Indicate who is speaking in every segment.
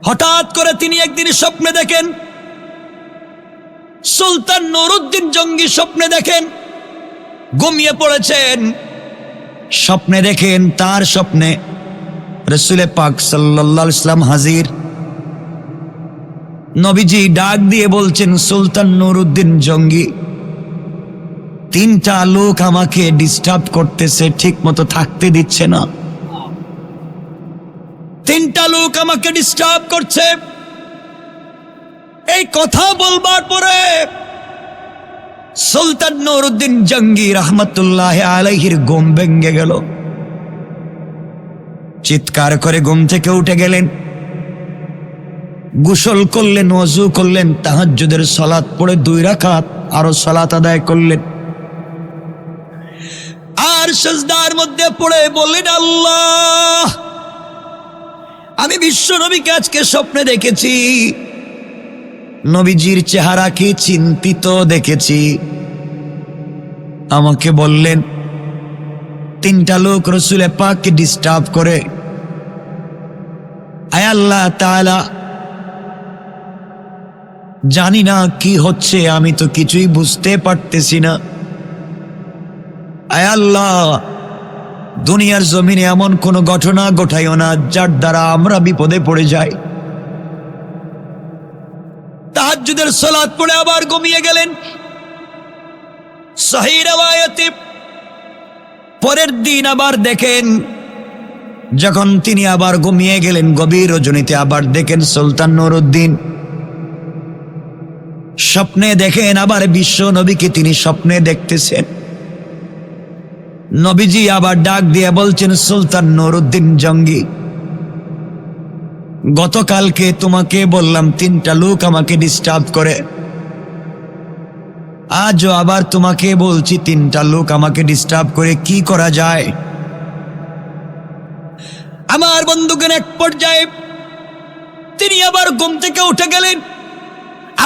Speaker 1: হঠাৎ করে তিনি একদিন স্বপ্নে দেখেন, সুলতান নুরউদ্দিন জঙ্গি স্বপ্নে দেখেন ঘুমিয়ে পড়েছেন। স্বপ্নে দেখেন তার স্বপ্নে রাসূল পাক সাল্লাল্লাহু আলাইহি ওয়াসাল্লাম হাজির। নবীজি ডাক দিয়ে বলছেন, সুলতান নুরউদ্দিন জঙ্গি, তিনটা লোক আমাকে ডিস্টার্ব করতেছে, ঠিক মতো থাকতে দিচ্ছে না। তিনটা লোক আমাকে ডিস্টার্ব করছে। এই কথা বলবার পরে সুলতান নুরউদ্দিন জঙ্গি রহমতুল্লাহ আলাইহির ঘুম ভেঙে গেল। চিৎকার করে ঘুম থেকে উঠে গেলেন, গোসল করলেন, ওযু করলেন, তাহাজ্জুদের সালাত পড়ে 2 রাকাত আরো সালাত আদায় করলেন। আর সিজদার মধ্যে পড়ে বললেন, আল্লাহ, আমি বিশ্ব নবীকে আজকে স্বপ্নে দেখেছি। নবীজির চেহারাকে চিন্তিত দেখেছি। আমাকে বললেন তিনটা লোক রাসূল পাককে ডিস্টার্ব করে। আয় আল্লাহ তাআলা, জানি না কি হচ্ছে, আমি তো কিছুই বুঝতে পারতেছি না। আয় আল্লাহ, দুনিয়ার জমিনে এমন কোন ঘটনা ঘটাইও না যার দ্বারা আমরা বিপদে পড়ে যাই। তাহাজ্জুদের সালাত পড়ে আবার ঘুমিয়ে গেলেন। সহিহ riwayate পরের দিন আবার দেখেন, যখন তিনি আবার ঘুমিয়ে গেলেন গভীর রজনীতে, আবার দেখেন সুলতান নুরউদ্দিন স্বপ্নে দেখেন আবার বিশ্ব নবীকে তিনি স্বপ্নে দেখতেছেন। নবীজি আবার ডাক দিয়ে বলছেন, সুলতান নুরউদ্দিন জঙ্গি, গতকালকে তোমাকে বললাম তিনটা লোক আমাকে ডিস্টার্ব করে, আজও আবার তোমাকে বলছি তিনটা লোক আমাকে ডিস্টার্ব করে, কি করা যায়? আমার বন্ধুগণ, এক পর্যায়ে তিনি আবার ঘুম থেকে উঠে গেলেন।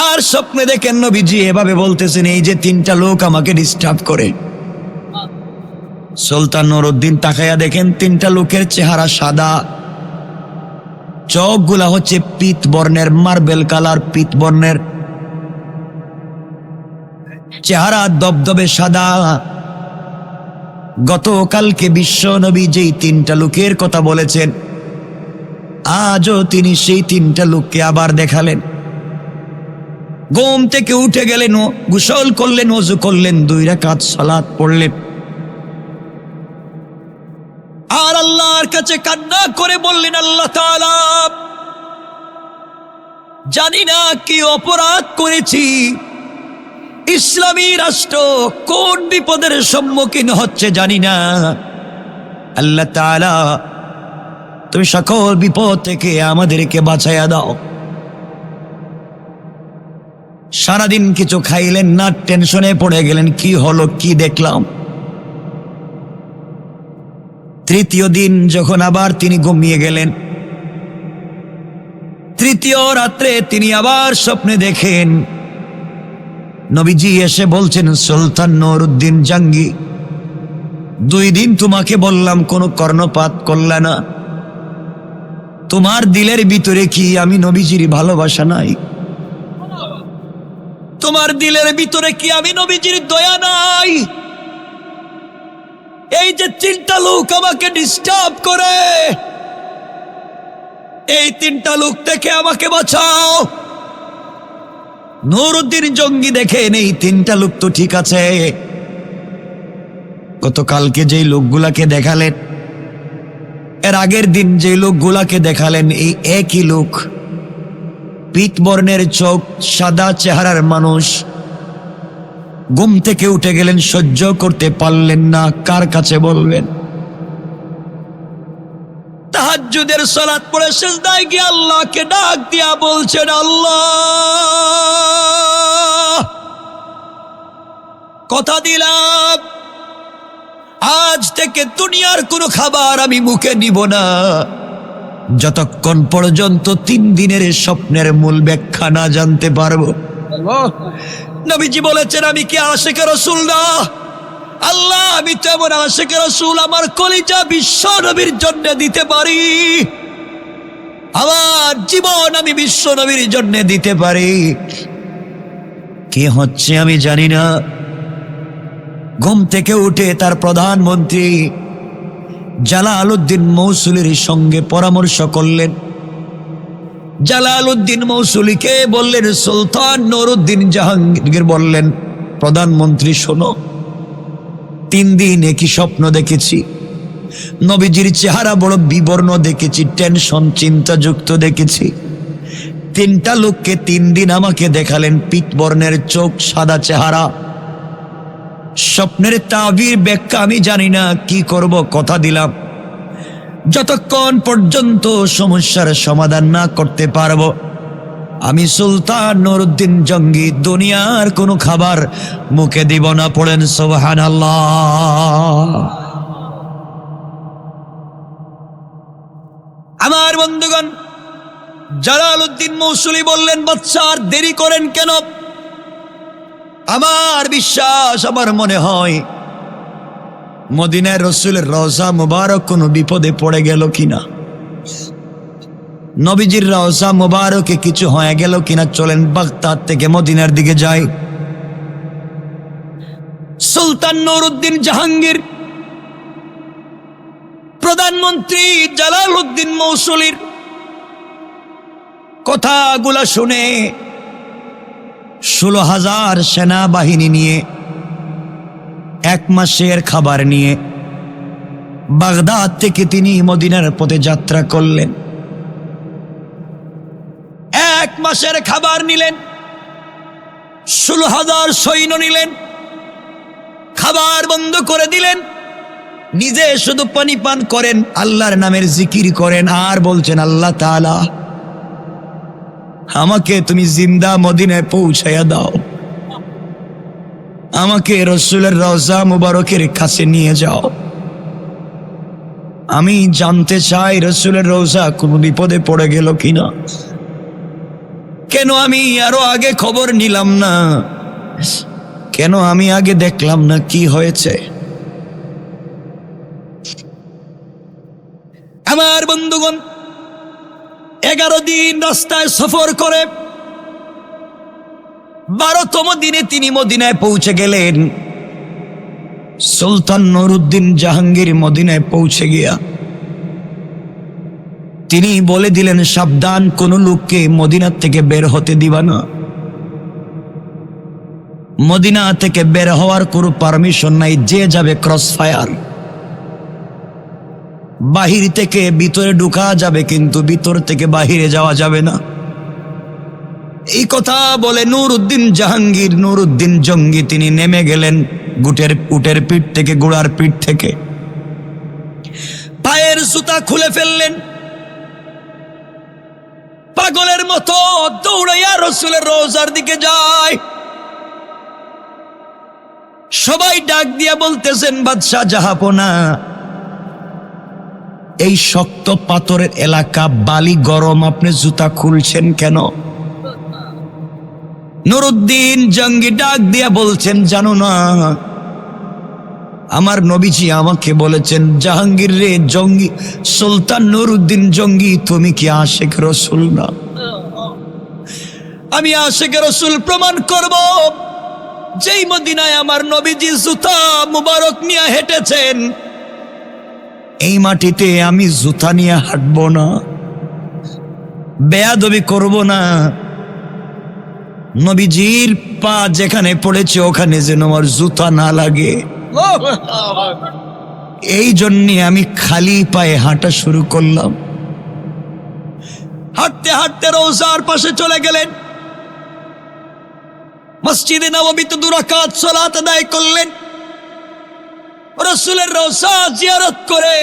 Speaker 1: আর স্বপ্নে দেখেন নবীজি এভাবে বলতেছেন, এই যে তিনটা লোক আমাকে ডিস্টার্ব করে। সুলতান নুরউদ্দিন তাকায়া দেখেন তিনটা লোকের চেহারা সাদা, চোখগুলা হচ্ছে পিত বর্ণের, মার্বেল কালার পিত বর্ণের, চেহারা দবদবে সাদা। গতকালকে বিশ্ব নবী যেই তিনটা লোকের কথা বলেছেন, আজও তিনি সেই তিনটা লোককে আবার দেখালেন। ঘুম থেকে উঠে গেলেন, গোসল করলেন, ওযু করলেন, 2 রাকাত সালাত পড়লেন। আর আল্লাহর কাছে কান্না করে বললেন, আল্লাহ তাআলা, জানি না কি অপরাধ করেছি, ইসলামী রাষ্ট্র কোন বিপদের সম্মুখীন হচ্ছে জানি না। আল্লাহ তাআলা, তুমি সকল বিপদ থেকে আমাদেরকে বাঁচাইয়া দাও। সারাদিন কিছু খাইলেন না, টেনশনে পড়ে গেলেন, কি হলো, কি দেখলাম। তৃতীয় দিন যখন আবার তিনি ঘুমিয়ে গেলেন, তৃতীয় রাত্রে তিনি আবার স্বপ্নে দেখেন নবীজি এসে বলছেন, সুলতান নুরউদ্দিন জঙ্গি, 2 দিন তোমাকে বললাম, কোনো কর্ণপাত করলে না। তোমার দিলের ভিতরে কি আমি নবীজির ভালোবাসা নাই? তোমার দিলের ভিতরে কি আমি নবীজির দয়া নাই? এই যে তিনটা লোক আমাকে ডিস্টার্ব করে, এই তিনটা লোক থেকে আমাকে বাঁচাও। নুরউদ্দিন জঙ্গি দেখেন এই তিনটা লোক তো ঠিক আছে, গতকালকে যেই লোকগুলাকে দেখালেন, এর আগের দিন যে লোকগুলাকে দেখালেন, এই একই লোক, পিত বর্ণের চোখ, সাদা চেহারার মানুষ। ঘুম থেকে উঠে গেলেন, সহ্য করতে পারলেন না, কার কাছে বলবেন? তাহাজ্জুদের সালাত পড়ে সিজদায় গিয়ে আল্লাহকে ডাক দিয়া বলছেন, আল্লাহ, কথা দিলাম আজ থেকে দুনিয়ার কোনো খাবার আমি মুখে নিব না, যতক্ষণ পর্যন্ত 3 দিনের স্বপ্নের মূল ব্যাখ্যা না জানতে পারবো। নবীজি বলেছেন, আমি কি আশিকে রাসূল না? আল্লাহ, আমি তো এমন আশিকে রাসূল, আমার কলিজা বিশ্ব নবীর জন্য দিতে পারি। আমার জীবন আমি বিশ্ব নবীর জন্য দিতে পারি। কি হচ্ছে আমি জানি না। ঘুম থেকে উঠে তার প্রধানমন্ত্রী জালালউদ্দিন মৌসুলির সঙ্গে পরামর্শ করলেন। জালালউদ্দিন মৌসুলিকে বললেন, সুলতান নুরউদ্দিন জাহাঙ্গীর বললেন, প্রধানমন্ত্রী শোনো, 3 দিন একই স্বপ্ন দেখেছি। নবীজির চেহারা বড় বিবর্ণ দেখেছি, টেনশন চিন্তাযুক্ত দেখেছি। 3টা লোককে 3 দিন আমাকে দেখালেন, পিতবর্ণের চোখ, সাদা চেহারা। স্বপ্নের তাবির ব্যাখ্যা আমি জানি না, কি করব কথা দিলাম, যতক্ষণ পর্যন্ত সমস্যার সমাধান না করতে পারবো আমি সুলতান নুরউদ্দিন জঙ্গি দুনিয়ার কোনো খাবার মুখে দিব না। পড়েন সুবহানাল্লাহ। আমার বন্ধুগণ, জালালউদ্দিন মৌসুলি বললেন, বাদশা আর দেরি করেন কেন? আমার বিশ্বাস, আমার মনে হয় মদিনার রসুলের রওজা মুবারক কোনো বিপদে পড়ে গেল কিনা, নবীজির রওজা মুবারকে কিছু হয়ে গেল কিনা। চলেন বাগদাদ থেকে মদিনার দিকে যাই। সুলতান নুরউদ্দিন জাহাঙ্গীর প্রধানমন্ত্রী জালালউদ্দিন মৌসুলির কথাগুলা শুনে 16,000 সেনাবাহিনী নিয়ে 1 মাসের খাবার নিয়ে বাগদাদ থেকে তিনি মদিনার পথে যাত্রা করলেন। 1 মাসের খাবার নিলেন, 16,000 সৈন্য নিলেন, খাবার বন্ধ করে দিলেন। নিজে শুধু পানি পান করেন, আল্লাহর নামের জিকির করেন, আর বলছেন, আল্লাহ তাআলা আমাকে তুমি জিন্দা মদিনায় পৌঁছায়া দাও, আমাকে রসুলের রওজা মুবারকের কাছে নিয়ে যাও। আমি জানতে চাই রসুলের রওজা কোনো বিপদে পড়ে গেল কিনা। কেন আমি আরো আগে খবর নিলাম না? কেন আমি আগে দেখলাম না কি হয়েছে? আমার বন্ধুগণ, 11 দিন রাস্তায় সফর করে 12তম দিনে তিনি মদিনায় পৌঁছে গেলেন। সুলতান নুরউদ্দিন জাহাঙ্গীর মদিনায় পৌঁছে গিয়া তিনি বলে দিলেন, সাবধান, কোন লোককে মদিনা থেকে বের হতে দিবা না। মদিনা থেকে বের হওয়ার কোনো পারমিশন নাই, যে যাবে ক্রস ফায়ার। বাহির থেকে ভিতরে ঢুকা যাবে, কিন্তু ভিতর থেকে বাহিরে যাওয়া যাবে না। এই কথা বলে নুরউদ্দিন জাহাঙ্গীর, নুরউদ্দিন জঙ্গি তিনি নেমে গেলেন উটের পিঠ থেকে, ঘোড়ার পিঠ থেকে। পায়ের জুতা খুলে ফেললেন, পাগলের মতো দৌড়াইয়া রসুলের রওজার দিকে যায়। সবাই ডাক দিয়া বলতেছেন, বাদশাহ জাহাপনা, এই শক্ত পাথরের এলাকা, বালি গরম, আপনি জুতা খুলছেন কেন? নুরউদ্দিন জঙ্গি ডাক দিয়া বলছেন, জানো না, আমার নবীজি আমাকে বলেছেন, জাহাঙ্গীর রে জঙ্গি, সুলতান নুরউদ্দিন জঙ্গি, তুমি কি আশেক রসুল না? আমি আশেক রসুল প্রমাণ করব। যেই মদিনায় আমার নবীজি জুতা মুবারক নিয়ে হেঁটেছেন, এই মাটিতে আমি জুতা নিয়ে হাঁটবো না, বেয়াদবি করব না। নবীজির পা যেখানে পড়েছে ওখানে যেন আমার জুতা না লাগে, এই জন্যে আমি খালি পায়ে হাঁটা শুরু করলাম। হাঁটতে হাঁটতে রওজার পাশে চলে গেলেন। মসজিদে নববীতে 2 রাকাত সালাত আদায় করলেন। রাসূলের রওজা জিয়ারত করে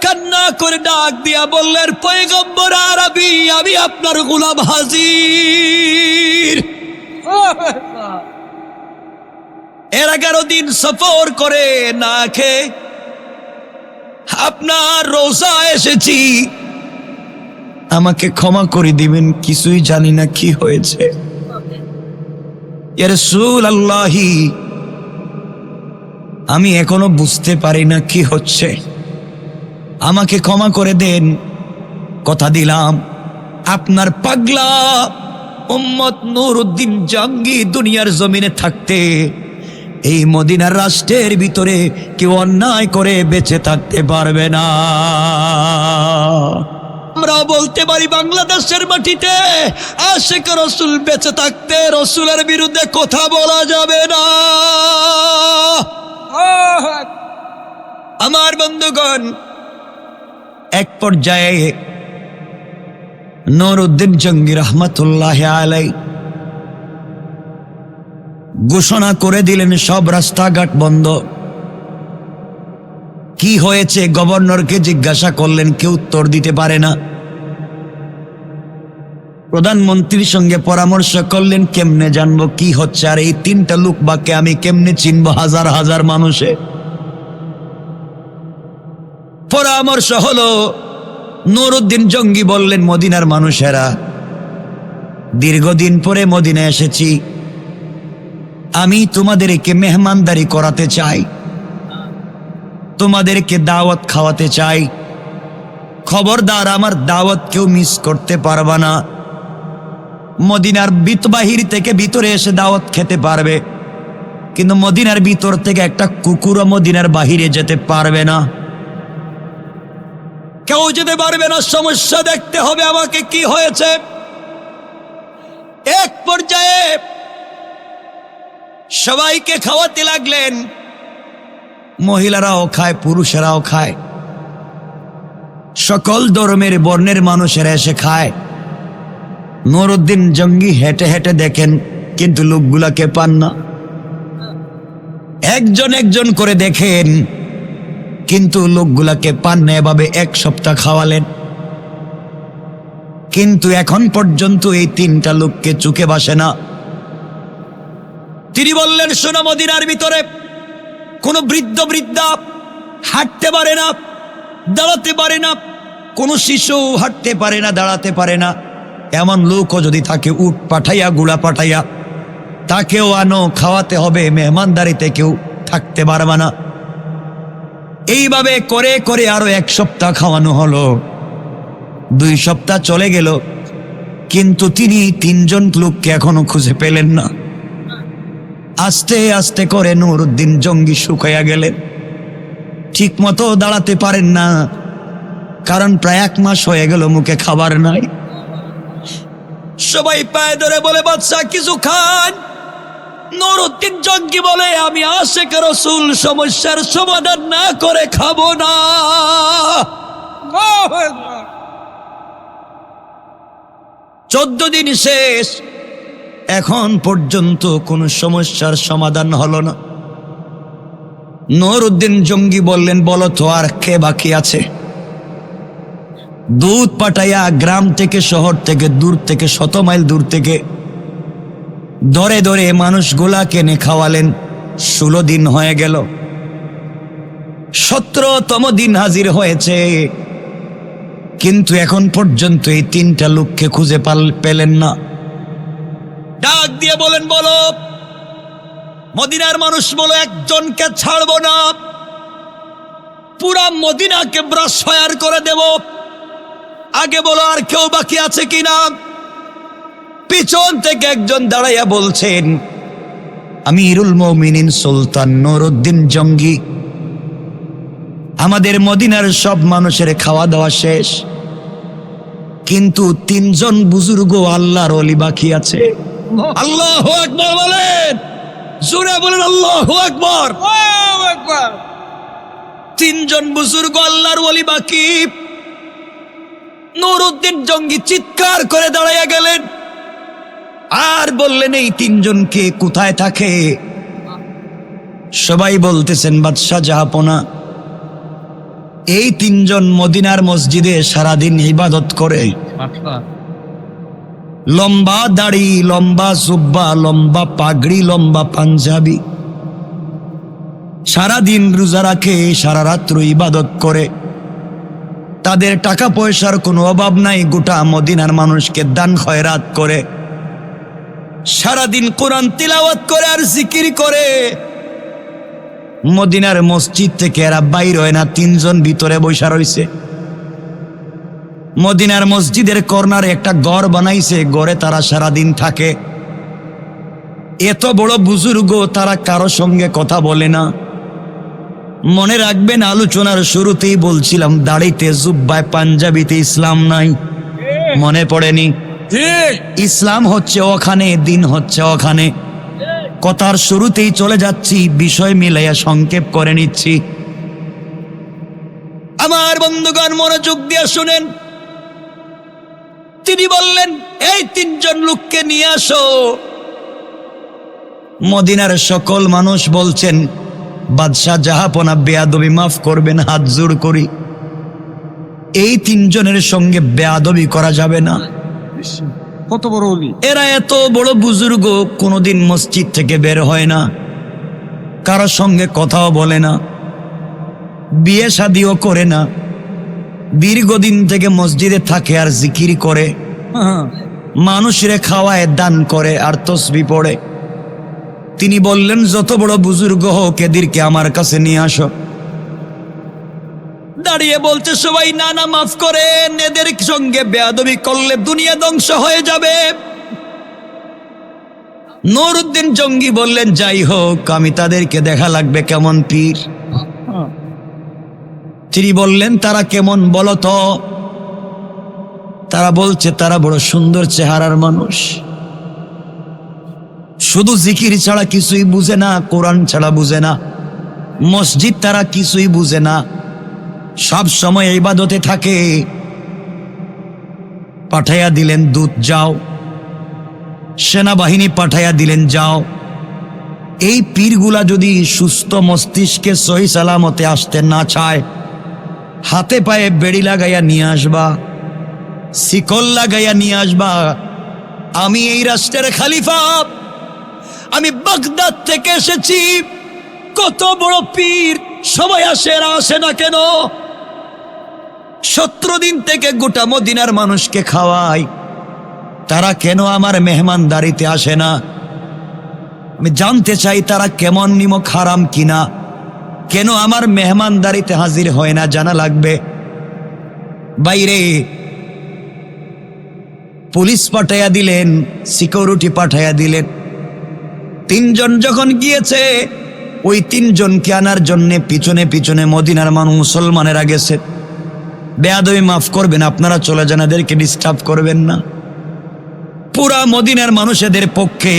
Speaker 1: কান্না করে ডাক দিয়া বললেন, পয়গম্বর আরবি, আমি আপনার গোলাম হাজির। এর 11 দিন সফর করে না খেয়ে আপনার রওজা এসেছি, আমাকে ক্ষমা করে দিবেন, কিছুই জানি না কি হয়েছে। ইয়া রাসূলুল্লাহ, আমি এখনো বুঝতে পারি না কি হচ্ছে, আমাকে ক্ষমা করে দেন, কথা দিলাম আপনার পাগলা উম্মত নুরউদ্দিন জঙ্গি দুনিয়ার জমিনে থাকতে এই মদিনার রাষ্ট্রের ভিতরে কেউ অন্যায় করে বেঁচে থাকতে পারবে না। আমরা বলতে পারি বাংলাদেশের মাটিতে আশিক রাসূল বেঁচে থাকতে রাসূলের বিরুদ্ধে কথা বলা যাবে না। আমার বন্ধুগণ, এক পর্যায়ে নুরউদ্দিন জঙ্গি রহমতুল্লাহ আলাইহি ঘোষণা করে দিলেন সব রাস্তাঘাট বন্ধ। কি হয়েছে গভর্নরকে জিজ্ঞাসা করলেন, কেউ উত্তর দিতে পারে না। প্রধানমন্ত্রীর সঙ্গে পরামর্শ করলেন, কেমনে জানবো কি হচ্ছে, আর এই তিনটা লোক বাকে আমি কেমনে চিনবো হাজার হাজার মানুষে। পরামর্শ হলো, নুরউদ্দিন জঙ্গি বললেন, মদিনার মানুষেরা, দীর্ঘদিন পরে মদিনা এসেছি, আমি তোমাদেরকে মেহমানদারি করাতে চাই, তোমাদেরকে দাওয়াত খাওয়াতে চাই। খবরদার আমার দাওয়াত কেউ মিস করতে পারবা না। মদিনার বাহির থেকে ভিতরে এসে দাওয়াত খেতে পারবে, কিন্তু মদিনার ভিতর থেকে একটা কুকুরও মদিনার বাহিরে যেতে পারবে না। কেউ যেতে পারবে না, সমস্যা দেখতে হবে আমাকে কি হয়েছে। এক পর্যায়ে সবাইকে খাওয়াতে লাগলেন, মহিলারাও খায়, পুরুষেরাও খায়, সকল ধর্মের বর্ণের মানুষেরা এসে খায়। নুরউদ্দিন জঙ্গি হেঁটে হেঁটে দেখেন, কিন্তু লোকগুলাকে পান না। একজন একজন করে দেখেন, কিন্তু লোকগুলাকে পান না। এভাবে এক সপ্তাহ খাওয়ালেন, কিন্তু এখন পর্যন্ত এই তিনটা লোককে চোখে বাসে না। তিনি বললেন, শোনো, মদিনার ভিতরে কোনো বৃদ্ধ বৃদ্ধা হাঁটতে পারে না, দাঁড়াতে পারে না, কোনো শিশু হাঁটতে পারে না, দাঁড়াতে পারে না। এমন লোকও যদি থাকে, উট পাঠাইয়া গুড়া পাঠাইয়া তাকেও আনো, খাওয়াতে হবে, মেহমানদারিতে কেউ থাকতে পারবে না। এইভাবে করে করে আরো এক সপ্তাহ খাওয়ানো হলো। 2 সপ্তাহ চলে গেল, কিন্তু তিনি তিনজন লোককে এখনো খুঁজে পেলেন না। আস্তে আস্তে করে নুরউদ্দিন জঙ্গি শুকাইয়া গেলেন, ঠিক মতো দাঁড়াতে পারেন না, কারণ প্রায় 1 মাস হয়ে গেল মুখে খাবার নাই। সবাই পায়ে ধরে বলে, বাদশা কিছু খান। নুরউদ্দিন জঙ্গি বলে, আমি আশিক রাসূল সমস্যার সমাধান না করে খাবো না। 14 দিন শেষ, এখন পর্যন্ত কোনো সমস্যার সমাধান হলো না। নুরউদ্দিন জঙ্গি বললেন, বলো তো আর কে বাকি আছে? দুধ পাঠাইয়া গ্রাম থেকে, শহর থেকে, দূর থেকে, 100 মাইল দূর থেকে ধরে ধরে মানুষগুলা কেনে খাওয়ালেন। 16 দিন হয়ে গেল, 17তম দিন হাজির হয়েছে, কিন্তু এখন পর্যন্ত এই তিনটা লোককে খুঁজে পেলেন না। ডাক দিয়ে বলেন, বলো মদিনার মানুষ, বলো একজনকে ছাড়বো না, পুরা মদিনাকে ব্রাশ ফায়ার করে দেব। আগে বলো আর কেউ বাকি আছে কিনা? পিছন থেকে একজন দাঁড়াইয়া বলছেন, আমিরুল মুমিনিন সুলতান নুরউদ্দিন জঙ্গি, আমাদের মদিনার সব মানুষের খাওয়া দাওয়া শেষ, কিন্তু 3 জন বুজুর্গ আল্লাহর ওলি বাকি আছে। আল্লাহু আকবার বলেন, জোরে বলেন আল্লাহু আকবার। 3 জন বুজুর্গ আল্লাহর ওলি বাকি। নুরউদ্দিন জঙ্গি চিৎকার করে দাঁড়াইয়া গেলেন আর বললেন, এই 3 জনকে কোথায় থাকে? সবাই বলতেছেন, বাদশা জাহাপনা, এই 3 জন মদিনার মসজিদে সারাদিন ইবাদত করে, লম্বা দাড়ি, লম্বা জুব্বা, লম্বা পাগড়ি, লম্বা পাঞ্জাবি, সারাদিন রোজা রাখে, সারা রাত্র ইবাদত করে, তাদের টাকা পয়সার কোনো অভাব নাই, গোটা মদিনার মানুষকে দান খয়রাত করে, সারাদিন কোরআন তিলাওয়াত করে আর জিকির করে। মদিনার মসজিদ থেকে এরা বাইর হয় না, 3 জন ভিতরে বসা রয়েছে। মদিনার মসজিদের কর্নারে একটা ঘর বানাইছে, ঘরে তারা সারাদিন থাকে। এত বড় বুজুর্গ, তারা কারো সঙ্গে কথা বলে না। মনে রাখবেন, আলোচনার শুরুতেই বলছিলাম দাড়িতে, জুব্বায়, পাঞ্জাবিতে ইসলাম নাই। মনে পড়েনি? ইসলাম হচ্ছে ওখানে, দিন হচ্ছে ওখানে। কথার শুরুতেই চলে যাচ্ছি, বিষয় মিলাইয়া সংক্ষেপ করে নিচ্ছি। আমার বন্ধুগণ মনোযোগ দিয়ে শুনেন। তিনি বললেন, এই তিনজন লোককে নিয়ে আসো। মদিনার সকল মানুষ বলছেন, বাদশাহ জাহাপনা, বেয়াদবি মাফ করবেন, হাত জোড় করি, এই তিনজনের সঙ্গে বেয়াদবি করা যাবে না।
Speaker 2: কত বড় ওলি!
Speaker 1: এরা এত বড় বুজুর্গ, কোনোদিন মসজিদ থেকে বের হয় না, কারোর সঙ্গে কথাও বলে না, বিয়ে শাদিও করে না, দীর্ঘদিন থেকে মসজিদে থাকে আর জিকির করে, মানুষের খাওয়ায়, দান করে আর তসবিহ পড়ে। তিনি বললেন, যত বড় বুজুর্গ হোক, এদেরকে আমার কাছে নিয়ে আসো। দাঁড়িয়ে বলছে সবাই, না না, মাফ করেন, এদের সঙ্গে বেয়াদবি করলে দুনিয়া ধ্বংস হয়ে যাবে। নুরউদ্দিন জঙ্গি বললেন, যাই হোক, আমি তাদেরকে দেখা লাগবে কেমন পীর। তিনি বললেন, তারা কেমন বলো তো? তারা বলছে, তারা বড় সুন্দর চেহারার মানুষ, শুধু জিকির ছাড়া কিছুই বুঝে না, কোরআন ছাড়া বুঝে না, মসজিদ তারা কিছুই বুঝে না, সব সময় ইবাদতে থাকে। পাঠাইয়া দিলেন দূত, যাও। সেনাবাহিনী পাঠাইয়া দিলেন, যাও। এই পীরগুলা যদি সুস্থ মস্তিষ্কে সহি সালামতে আসতে না চায়, হাতে পায়ে বেড়ি লাগাইয়া নিয়ে আসবা, শিকল লাগাইয়া নিয়ে আসবা। আমি এই রাষ্ট্রের খালিফা, আমি বাগদাদ থেকে এসেছি। কত বড় পীর, সবাই আসে, এরা আসে না কেন? 17 দিন থেকে গোটা মদিনার মানুষকে খাওয়াই, তারা কেন আমার মেহমানদারিতে আসে না? আমি জানতে চাই তারা কেমন নিমক হারাম কিনা, কেন আমার মেহমানদারিতে হাজির হয় না, জানা লাগবে। বাইরে পুলিশ পাঠাইয়া দিলেন, সিকিউরিটি পাঠাইয়া দিলেন। 3 জন যখন গিয়েছে, ওই 3 জনকে আনার জন্য পিছনে পিছনে মদিনার মানুষ, মুসলমানেরা গেছে। বেয়াদবি মাফ করবেন, আপনারা চলে যান, এদেরকে ডিস্টার্ব করবেন না। পুরা মদিনার মানুষেদের পক্ষে,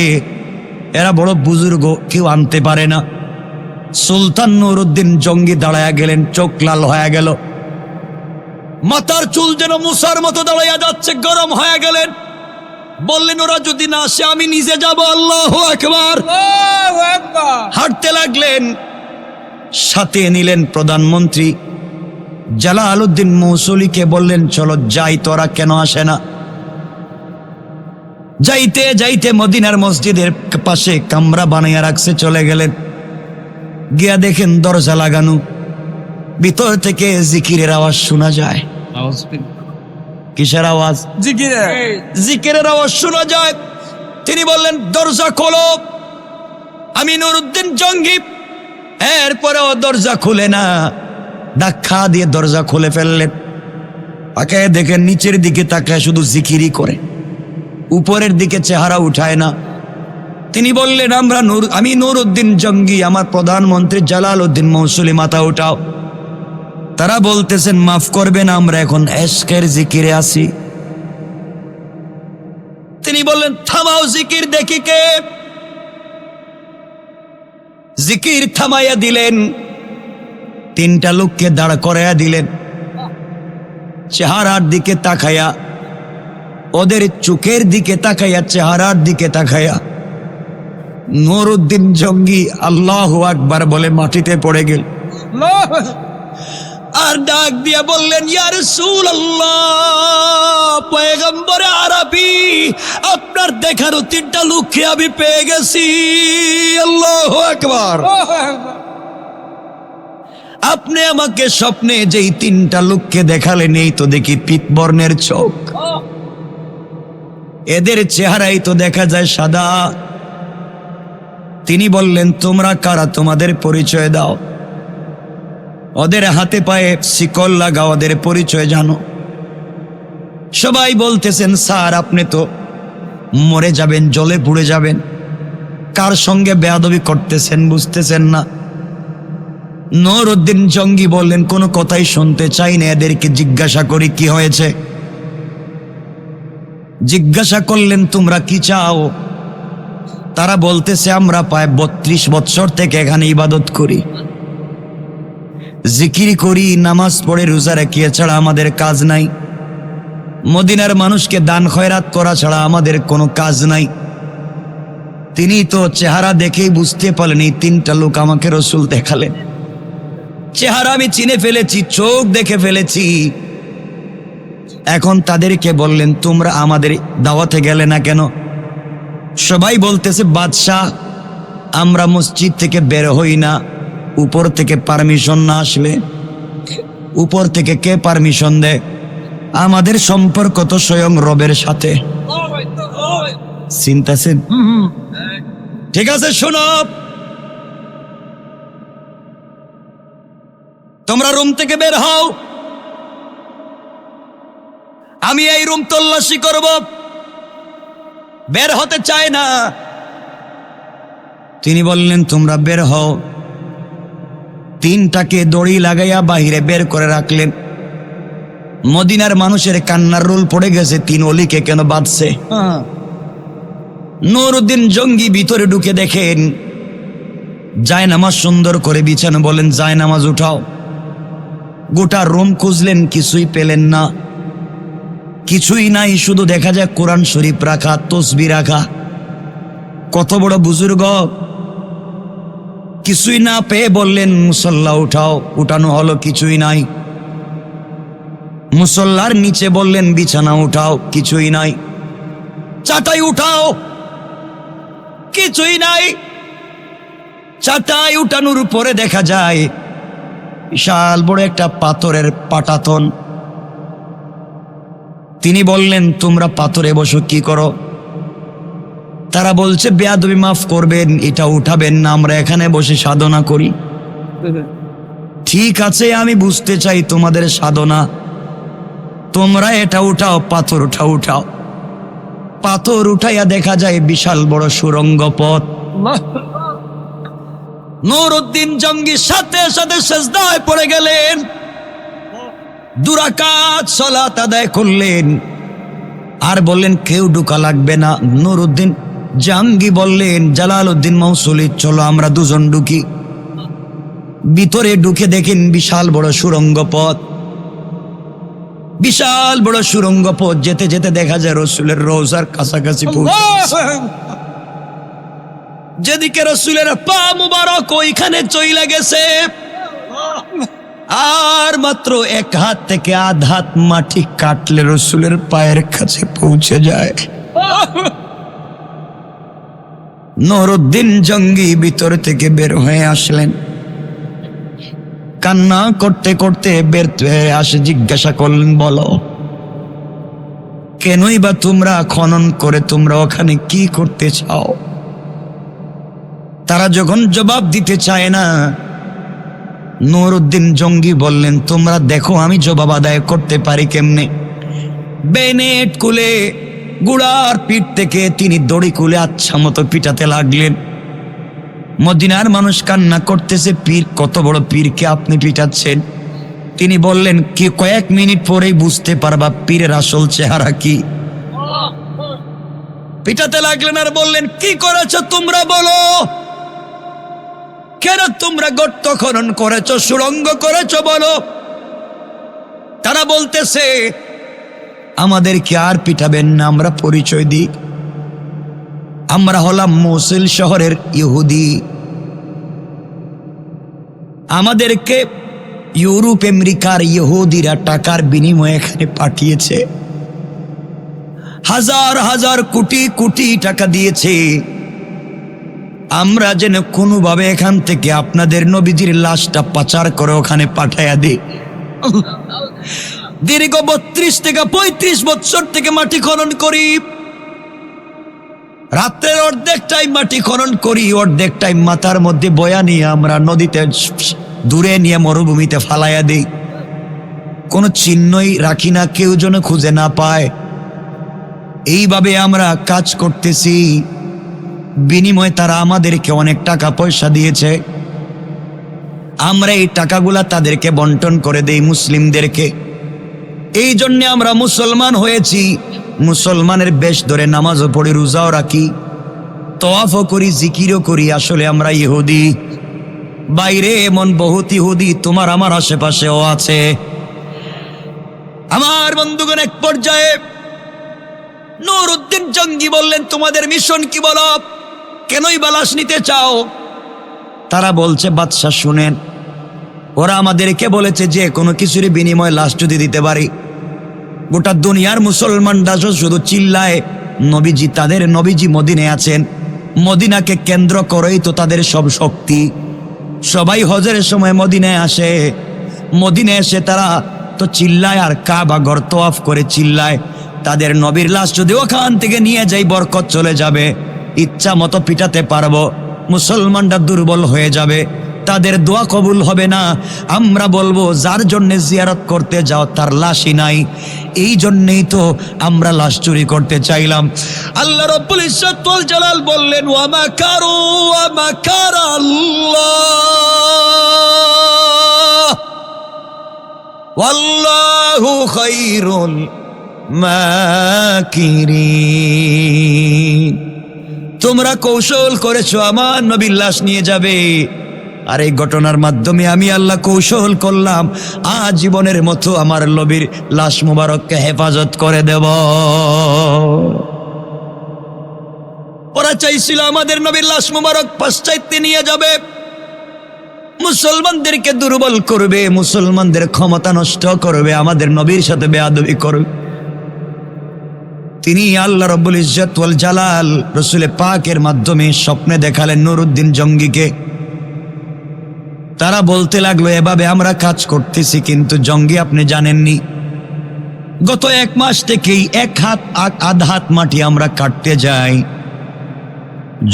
Speaker 1: এরা বড় বুজুর্গ, কেউ আনতে পারে না। সুলতান নুরউদ্দিন জঙ্গি দাঁড়ায়া গেলেন, চোখ লাল হয়ে গেল, মাথার চুল যেন মুসার মতো দাঁড়াইয়া যাচ্ছে, গরম হয়ে গেলেন। বললেন, ওরা যদি না আসে আমি নিজে যাব। আল্লাহু আকবার! হাঁটতে লাগলেন। সাথে নিলেন প্রধানমন্ত্রী জালালউদ্দিন মৌসুলিকে, বললেন, চলো যাই, তোরা কেন আসে না? যাইতে যাইতে মদিনার মসজিদের পাশে কামরা বানাইয়া রাখছে, চলে গেলেন। গিয়া দেখেন দরজা লাগানো, ভিতর থেকে জিকিরের আওয়াজ শোনা যায়। কিসের আওয়াজ? জিকিরের আওয়াজ শোনা যায়। তিনি বললেন, দরজা খোলো। আমি নুরউদ্দিন জঙ্গি। এরপরেও দরজা খুলে না, ধাক্কা দিয়ে দরজা খুলে ফেললেন। তাকায় দেখেন, নিচের দিকে তাকায় শুধু জিকিরই করে, উপরের দিকে চেহারা উঠায় না। তিনি বললেন, আমি নুরউদ্দিন জঙ্গি, আমার প্রধানমন্ত্রী জালালউদ্দিন মৌসুলি, মাথা উঠাও। তারা বলতেছেন, মাফ করবেন, আমরা এখন এশকের জিকিরে আছি। তিনি বললেন, থামাও জিকির, দেখি কে। জিকির থামাইয়া দিলেন। 3টা লোককে দাঁড় করাইয়া দিলেন। চেহারার দিকে তাকাইয়া, ওদের চোখের দিকে তাকাইয়া, চেহারার দিকে তাকাইয়া নুরউদ্দিন জঙ্গি আল্লাহু আকবার বলে মাটিতে পড়ে গেল। আর ডাক দিয়া বললেন, ইয়া রাসূলুল্লাহ, পয়গম্বরে আরবি, আপনার দেখানো 3টা লোককে আমি পেয়ে গেছি। আল্লাহু আকবার! আপনি আমাকে স্বপ্নে যেই 3টা লোককে দেখালেন, এই তো দেখি পিতবর্ণের চোখ, এদের চেহারাই তো দেখা যায় সাদা। তিনি বললেন, তোমরা কারা, তোমাদের পরিচয় দাও। ওদের হাতে পায়ে শিকল লাগাও, ওদের পরিচয় জানো। সবাই বলতেছেন স্যার আপনি তো মরে যাবেন, জলে পুড়ে যাবেন, কার সঙ্গে বেয়াদবি করতেছেন বুঝতেছেন না। নুরউদ্দিন জঙ্গি বললেন কোনো কথাই শুনতে চাই না, এদেরকে জিজ্ঞাসা করি কি হয়েছে। জিজ্ঞাসা করলেন তোমরা কি চাও? তারা বলতেছে আমরা প্রায় 32 বছর থেকে এখানে ইবাদত করি, জিকির করি, নামাজ পড়ে, রোজা রাখি, ছাড়া আমাদের কাজ নাই। মদিনার মানুষকে দান খয়রাত করা ছাড়া আমাদের কোনো কাজ নাই। তিনি তো চেহারা দেখেই বুঝতে পারলেন, এই 3টা লোক আমাকে রসুল দেখালেন। চেহারা আমি চিনে ফেলেছি, চোখ দেখে ফেলেছি। এখন তাদেরকে বললেন তোমরা আমাদের দাওয়াতে গেলে না কেন? সবাই বলতেছে বাদশাহ আমরা মসজিদ থেকে বের হই না উপর থেকে পারমিশন না আসলে। উপর থেকে কে পারমিশন দেয়? আমাদের সম্পর্ক তো স্বয়ং রবের সাথে। চিন্তাছেন? ঠিক আছে শোনো, তোমরা রুম থেকে বের হও, আমি এই রুম তল্লাশি করব। বের হতে চায় না। তিনি বললেন তোমরা বের হও। 3টাকে দড়ি লাগাইয়া বাহিরে বের করে রাখলেন। মদিনার মানুষের কান্নার রোল পড়ে গেছে, 3 অলিকে কেন বাঁধছে। নুরউদ্দিন জঙ্গি ভিতরে ঢুকে দেখেন জায়নামাজ সুন্দর করে বিছানো। বলেন জায়নামাজ উঠাও। গোটা রুম খুঁজলেন, কিছুই পেলেন না, কিছুই নাই। শুধু দেখা যায় কোরআন শরীফ রাখা, তসবিহ রাখা। কত বড় বুজুর্গ! কিছুই না পেয়ে বললেন মুসল্লা উঠাও। উঠানো হলো, কিছুই নাই। মুসল্লার নিচে বললেন বিছানা উঠাও, কিছুই নাই। চাটাই উঠাও, কিছুই নাই। চাটাই উঠানোর উপরে দেখা যায় বিশাল বড় একটা পাথরের পাটাতন। তিনি বললেন তোমরা পাথরে বসো, কি করো? তারা বলছে বেয়াদবি মাফ করবেন, এটা উঠাবেন না, আমরা এখানে বসে সাধনা করি। ঠিক আছে, আমি বুঝতে চাই তোমাদের সাধনা, তোমরা এটা উঠাও, পাথর উঠাও। পাথর উঠাইয়া দেখা যায় বিশাল বড় সুরঙ্গ পথ। নুরউদ্দিন জঙ্গি সাথে সাথে সিজদায় পড়ে গেলেন, 2 রাকাত সালাত আদায় করলেন, আর বললেন কেউ ঢোকা লাগবে না। নুরউদ্দিন জঙ্গি বললেন জালালউদ্দিন মৌসুলি চলো আমরা 2 জন ঢুকি। ভিতরে ঢুকে দেখেন বিশাল বড় সুরঙ্গ পথ। বিশাল বড় সুরঙ্গ পথ যেতে যেতে দেখা যায় রসুলের রওজার কাছাকাছি পৌঁছে। যেদিকে রসুলের পা মুবারক ওইখানে চইলা গেছে, আর মাত্র 1 হাত থেকে আধ হাত মাটি কাটলে রসুলের পায়ের কাছে পৌঁছে যায়। নুরউদ্দিন জঙ্গি ভিতর থেকে বের হয়ে আসলেন, কান্না করতে করতে বের হয়ে আসে। জিজ্ঞাসা করলেন বলো কেনই বা তোমরা খনন করে তোমরা ওখানে কি করতে চাও? তারা যখন জবাব দিতে চায় না, নুরউদ্দিন জঙ্গি বললেন তোমরা দেখো আমি জবাব আদায় করতে পারি কেমনে। বেনেট কুলে গুড়ার পিঠ থেকে তিনি দড়ি কুলে আচ্ছা মতো পিটাতে লাগলেন। মদিনার মানুষ কান্না করতেছে, পীর, কত বড় পীরকে আপনি পিটাচ্ছেন? তিনি বললেন কি কয়েক মিনিট পরেই বুঝতে পারবা পীরের আসল চেহারা কি। পিটাতে লাগলেন আর বললেন কি করেছো তোমরা বলো, কেন তোমরা গর্ত খনন করেছো, সুড়ঙ্গ করেছো বলো। তারা বলতেছে আমাদেরকে আর পিটাবেন না, আমরা পরিচয় দিই, আমরা হলাম মৌসুল শহরের ইহুদি। আমাদেরকে ইউরোপ আমেরিকার ইহুদিরা টাকার বিনিময়ে এখানে পাঠিয়েছে, হাজার হাজার কোটি কোটি টাকা দিয়েছে। আমরা যেন কোনোভাবে এখান থেকে আপনাদের নবীজির লাশটা পাচার করে ওখানে পাঠাইয়া দিই। দীর্ঘ 32 থেকে 35 বছর থেকে মাটি খনন করি, রাত্রের অর্ধেক টাইম মাটি খনন করি, অর্ধেক টাইম মাথার মধ্যে বয়া নিয়ে আমরা নদীতে দূরে নিয়ে মরুভূমিতে ফালাইয়া দিই। কোনো চিহ্নই রাখি না, কেউ যেন খুঁজে না পায়। এইভাবে আমরা কাজ করতেছি, বিনিময়ে তারা আমাদেরকে অনেক টাকা পয়সা দিয়েছে। আমরা এই টাকাগুলা তাদেরকে বন্টন করে দেই মুসলিমদেরকে। এই জন্যে আমরা মুসলমান হয়েছি, মুসলমানের বেশ ধরে নামাজও পড়ি, রোজাও রাখি, তওয়াফও করি, জিকিরও করি। আসলে আমরা ইহুদি। বাইরে এমন বহুত ইহুদি তোমার আমার আশেপাশেও আছে। আমার বন্ধুগণ, এক পর্যায়ে নুরউদ্দিন জঙ্গি বললেন, তোমাদের মিশন কি বলো? কেনই বালাশ নিতে চাও? তারা বলছে, বাদশাহ শুনেন, ওরা আমাদেরকে বলেছে যে কোনো কিছুর বিনিময়ে লাশ যদি দিতে পারি, গোটা দুনিয়ার মুসলমানরা শুধু চিল্লায় নবীজি, তাদের নবীজি মদিনায় আছেন, মদিনাকে কেন্দ্র করেই তো তাদের সব শক্তি। সবাই হজের সময় মদিনায় আসে, মদিনায় এসে তারা তো চিল্লায় আর কাবা ঘর তওয়াফ করে চিল্লায়। তাদের নবীর লাশ যদি ওখান থেকে নিয়ে যাই, বরকত চলে যাবে, ইচ্ছা মতো পিটাতে পারবো, মুসলমানরা দুর্বল হয়ে যাবে, তাদের দোয়া কবুল হবে না। আমরা বলবো, যার জন্য জিয়ারত করতে যাও তার লাশই নাই, এই জন্যেই তো আমরা লাশ চুরি করতে চাইলাম। আল্লাহ রাব্বুল ইজ্জত ওয়াল জালাল বললেন, ওয়া মাকারু ওয়া মাকারাল্লাহ ওয়াল্লাহু খায়রুল মাকিরিন। তোমরা কৌশল করেছো আমার নবীর লাশ নিয়ে যাবে, আর এই ঘটনার মাধ্যমে আমি আল্লাহ কৌশল করলাম আজীবনের মতো আমার নবীর লাশ মুবারককে হেফাজত করে দেব। ওরা চাইছিল আমাদের নবীর লাশ মুবারক পাশ্চাত্যে নিয়ে যাবে, মুসলমানদেরকে দুর্বল করবে, মুসলমানদের ক্ষমতা নষ্ট করবে, আমাদের নবীর সাথে বেয়াদবি করবে। তিনি আল্লাহ রাব্বুল ইজ্জত ওয়াল জালাল রাসূল পাকের মাধ্যমে স্বপ্নে দেখালেন নুরউদ্দিন জঙ্গিকে। তারা বলতে লাগলো, এভাবে আমরা কাজ করতেছি, কিন্তু জঙ্গি আপনি জানেননি, গত 1 মাস থেকেই 1 হাত আধ হাত মাটি আমরা কাটতে যাই।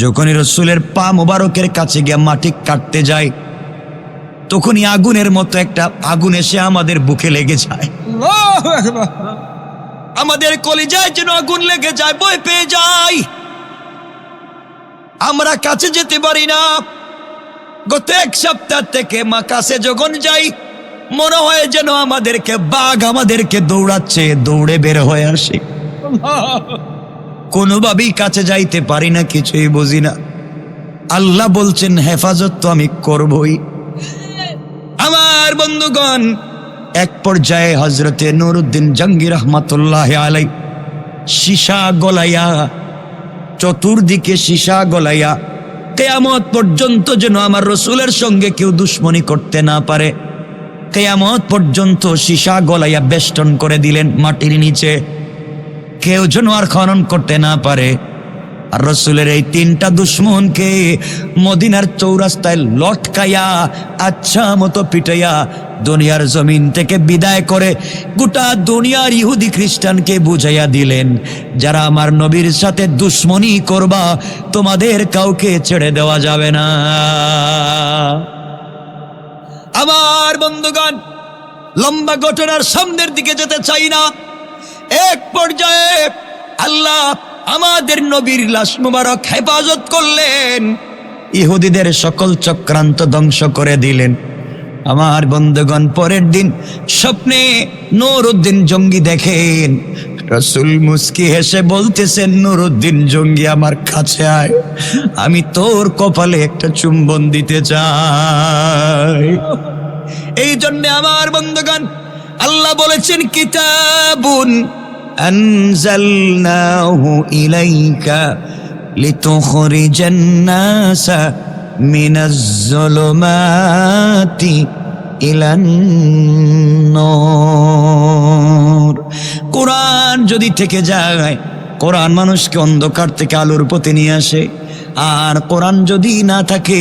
Speaker 1: যখনই রসুলের পা মোবারকের কাছে গিয়ে মাটি কাটতে যাই, তখনই আগুনের মতো একটা আগুন এসে আমাদের বুকে লেগে যায়।
Speaker 2: আল্লাহু আকবার।
Speaker 1: আমাদের কলিজায় যেন আগুন লেগে যায়, ভয় পেয়ে যাই, আমরা কাছে যেতে পারি না। গত 1 সপ্তাহ থেকে মা কাছে যখন যাই, মনে হয় যেন আমাদেরকে বাঘ আমাদেরকে দৌড়াচ্ছে, দৌড়ে বের হয়ে আসে। কোনোভাবেই কাছে যাইতে পারি না, কিছুই বুঝি না। আল্লাহ বলছেন হেফাজত তো আমি করবই। আমার বন্ধুগণ, এক পর্যায়ে হযরতে নুরউদ্দিন জঙ্গি রহমাতুল্লাহ আলাইহি সীসা গলাইয়া, চতুর্দিকে সীসা গলাইয়া, কিয়ামত পর্যন্ত যেন আমার রসুলের সঙ্গে কেউ দুশ্মনী করতে না পারে, কিয়ামত পর্যন্ত সীসা গলাইয়া বেষ্টন করে দিলেন মাটির নিচে, কেউ যেন আর খনন করতে না পারে। আর রসুলের এই 3টা দুশ্মনকে মদিনার চৌরাস্তায় লটকাইয়া, আচ্ছা মতো পিটাইয়া দুনিয়ার জমিন থেকে বিদায় করে গোটা দুনিয়ার ইহুদি খ্রিস্টানকে বুঝাইয়া দিলেন, যারা আমার নবীর সাথে দুশ্মনী করবা, তোমাদের কাউকে ছেড়ে দেওয়া যাবে না। আমার বন্ধুগণ, লম্বা ঘটনার সামনের দিকে যেতে চাই না। এক পর্যায়ে আল্লাহ আমাদের নবীর লাশ মুবারক হেফাজত করলেন, ইহুদিদের সকল চক্রান্ত ধ্বংস করে দিলেন। আমার বন্ধুগণ, পরের দিন স্বপ্নে নুরউদ্দিন জঙ্গি দেখেন, রাসূল মুস্কি হেসে বলতেছেন, নুরউদ্দিন জঙ্গি আমার কাছে আয়, আমি তোর কপালে একটা চুম্বন দিতে চাই। এই জন্য আমার বন্ধুগণ, আল্লাহ বলেছেন, কিতাবুন আনজালনাহু ইলাইকা লিতুখরিজান নাসা মিনাজ যুলুমাতি ইলান নূর। কোরআন যদি থেকে যায়, কোরআন মানুষকে অন্ধকার থেকে আলোর পথে নিয়ে আসে, আর কোরআন যদি না থাকে,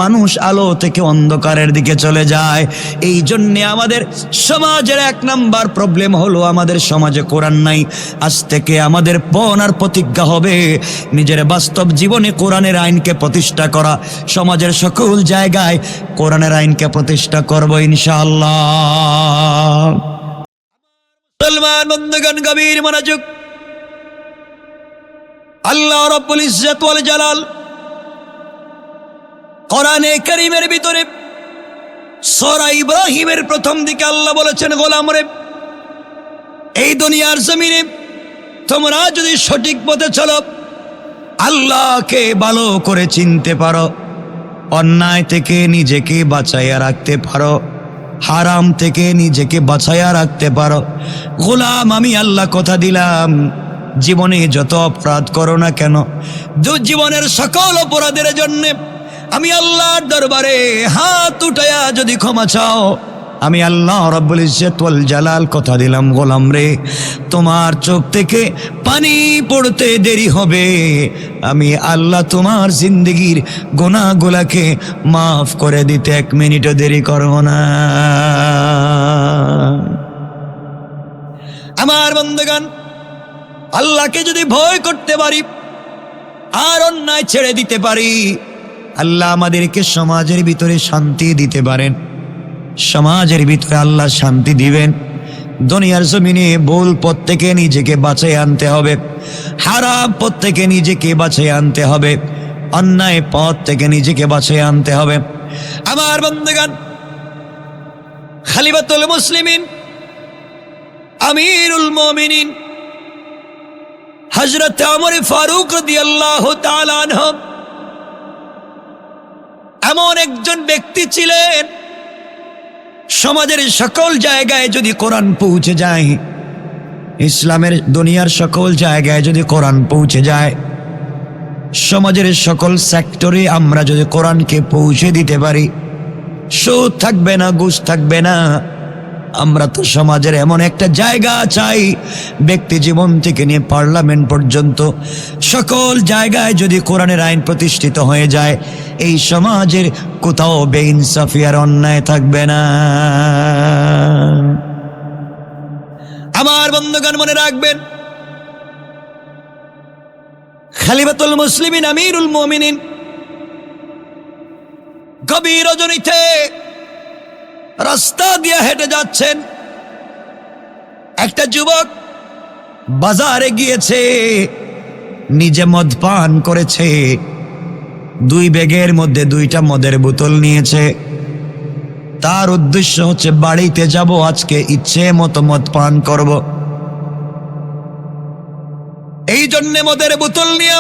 Speaker 1: মানুষ আলো থেকে অন্ধকারের দিকে চলে যায়। এই জন্যে আমাদের সমাজের 1 নাম্বার প্রবলেম হলো, আমাদের সমাজে কোরআন নাই। আজ থেকে আমাদের পণ আর প্রতিজ্ঞা হবে, নিজের বাস্তব জীবনে কোরআনের আইনকে প্রতিষ্ঠা করা, সমাজের সকল জায়গায় কোরআনের আইনকে প্রতিষ্ঠা করব ইনশাআল্লাহ। মুসলমান বন্ধুগণ, গভীর মনোযোগ। আল্লাহ রাব্বুল ইজ্জত ওয়াল জালাল কোরআনে কারীমের ভিতরে সূরা ইব্রাহিমের প্রথম দিকে আল্লাহ বলেছেন, গোলাম রে, এই দুনিয়ার জমিনে তোমরা যদি সঠিক পথে চলো, আল্লাহকে ভালো করে চিনতে পারো, অন্যায় থেকে নিজেকে বাঁচাইয়া রাখতে পারো, হারাম থেকে নিজেকে বাঁচাইয়া রাখতে পারো, গোলাম আমি আল্লাহ কথা দিলাম, জীবনে যত অপরাধ করো না কেন, জীবনের সকল অপরাধের জন্য আমি আল্লাহর দরবারে হাত উঠাইয়া যদি ক্ষমা চাও, আমি আল্লাহ রাব্বুল ইজ্জত ওয়াল জালাল কথা দিলাম, গোলাম রে, তোমার চোখ থেকে পানি পড়তে দেরি হবে, আমি আল্লাহ তোমার জিন্দগির গুনাহগুলোকে মাফ করে দিতে 1 মিনিটও দেরি করব না। আমার বন্ধুগণ, আল্লাহকে যদি ভয় করতে পারি আর অন্যায় ছেড়ে দিতে পারি, আল্লাহ আমাদেরকে সমাজের ভিতরে শান্তি দিতে পারেন। সমাজের ভিতরে আল্লাহ শান্তি দিবেন। দুনিয়ার জমিনে ভুল পথ থেকে নিজেকে বাঁচিয়ে আনতে হবে, হারাম পথ থেকে নিজেকে বাঁচিয়ে আনতে হবে, অন্যায় পথ থেকে নিজেকে বাঁচিয়ে আনতে হবে। আমার বন্ধুগণ, খলিফাতুল মুসলিমিন আমিরুল মুমিনিন হযরত ওমর ফারুক রাদিয়াল্লাহু তাআলা আনহু এমন একজন ব্যক্তি ছিলেন, সমাজের সকল জায়গায় যদি কোরআন পৌঁছে যায়, ইসলামের দুনিয়ার সকল জায়গায় যদি কোরআন পৌঁছে যায়, সমাজের সকল সেক্টরে আমরা যদি কোরআনকে পৌঁছে দিতে পারি, সুদ থাকবে না, ঘুষ থাকবে না। আমরা তো সমাজের এমন একটা জায়গা চাই, ব্যক্তি জীবন থেকে নিয়ে পার্লামেন্ট পর্যন্ত সকল জায়গায় যদি কোরআনের আইন প্রতিষ্ঠিত হয়ে যায়, এই সমাজের কোথাও বেইনসাফি আর অন্যায় থাকবে না। আমার বন্ধুগণ, মনে রাখবেন, খলিফাতুল মুসলিমিন আমিরুল মুমিনিন গভীর রজনীতে রাস্তা দিয়ে হেঁটে যাচ্ছেন। একটা যুবক বাজারে গিয়েছে, নিজে মদ পান করেছে, 2 ব্যাগের মধ্যে 2টা মদের বোতল নিয়েছে। তার উদ্দেশ্য হচ্ছে বাড়িতে যাব, আজকে ইচ্ছে মতো মদ পান করব। এই জন্যে মদের বোতল নিয়ে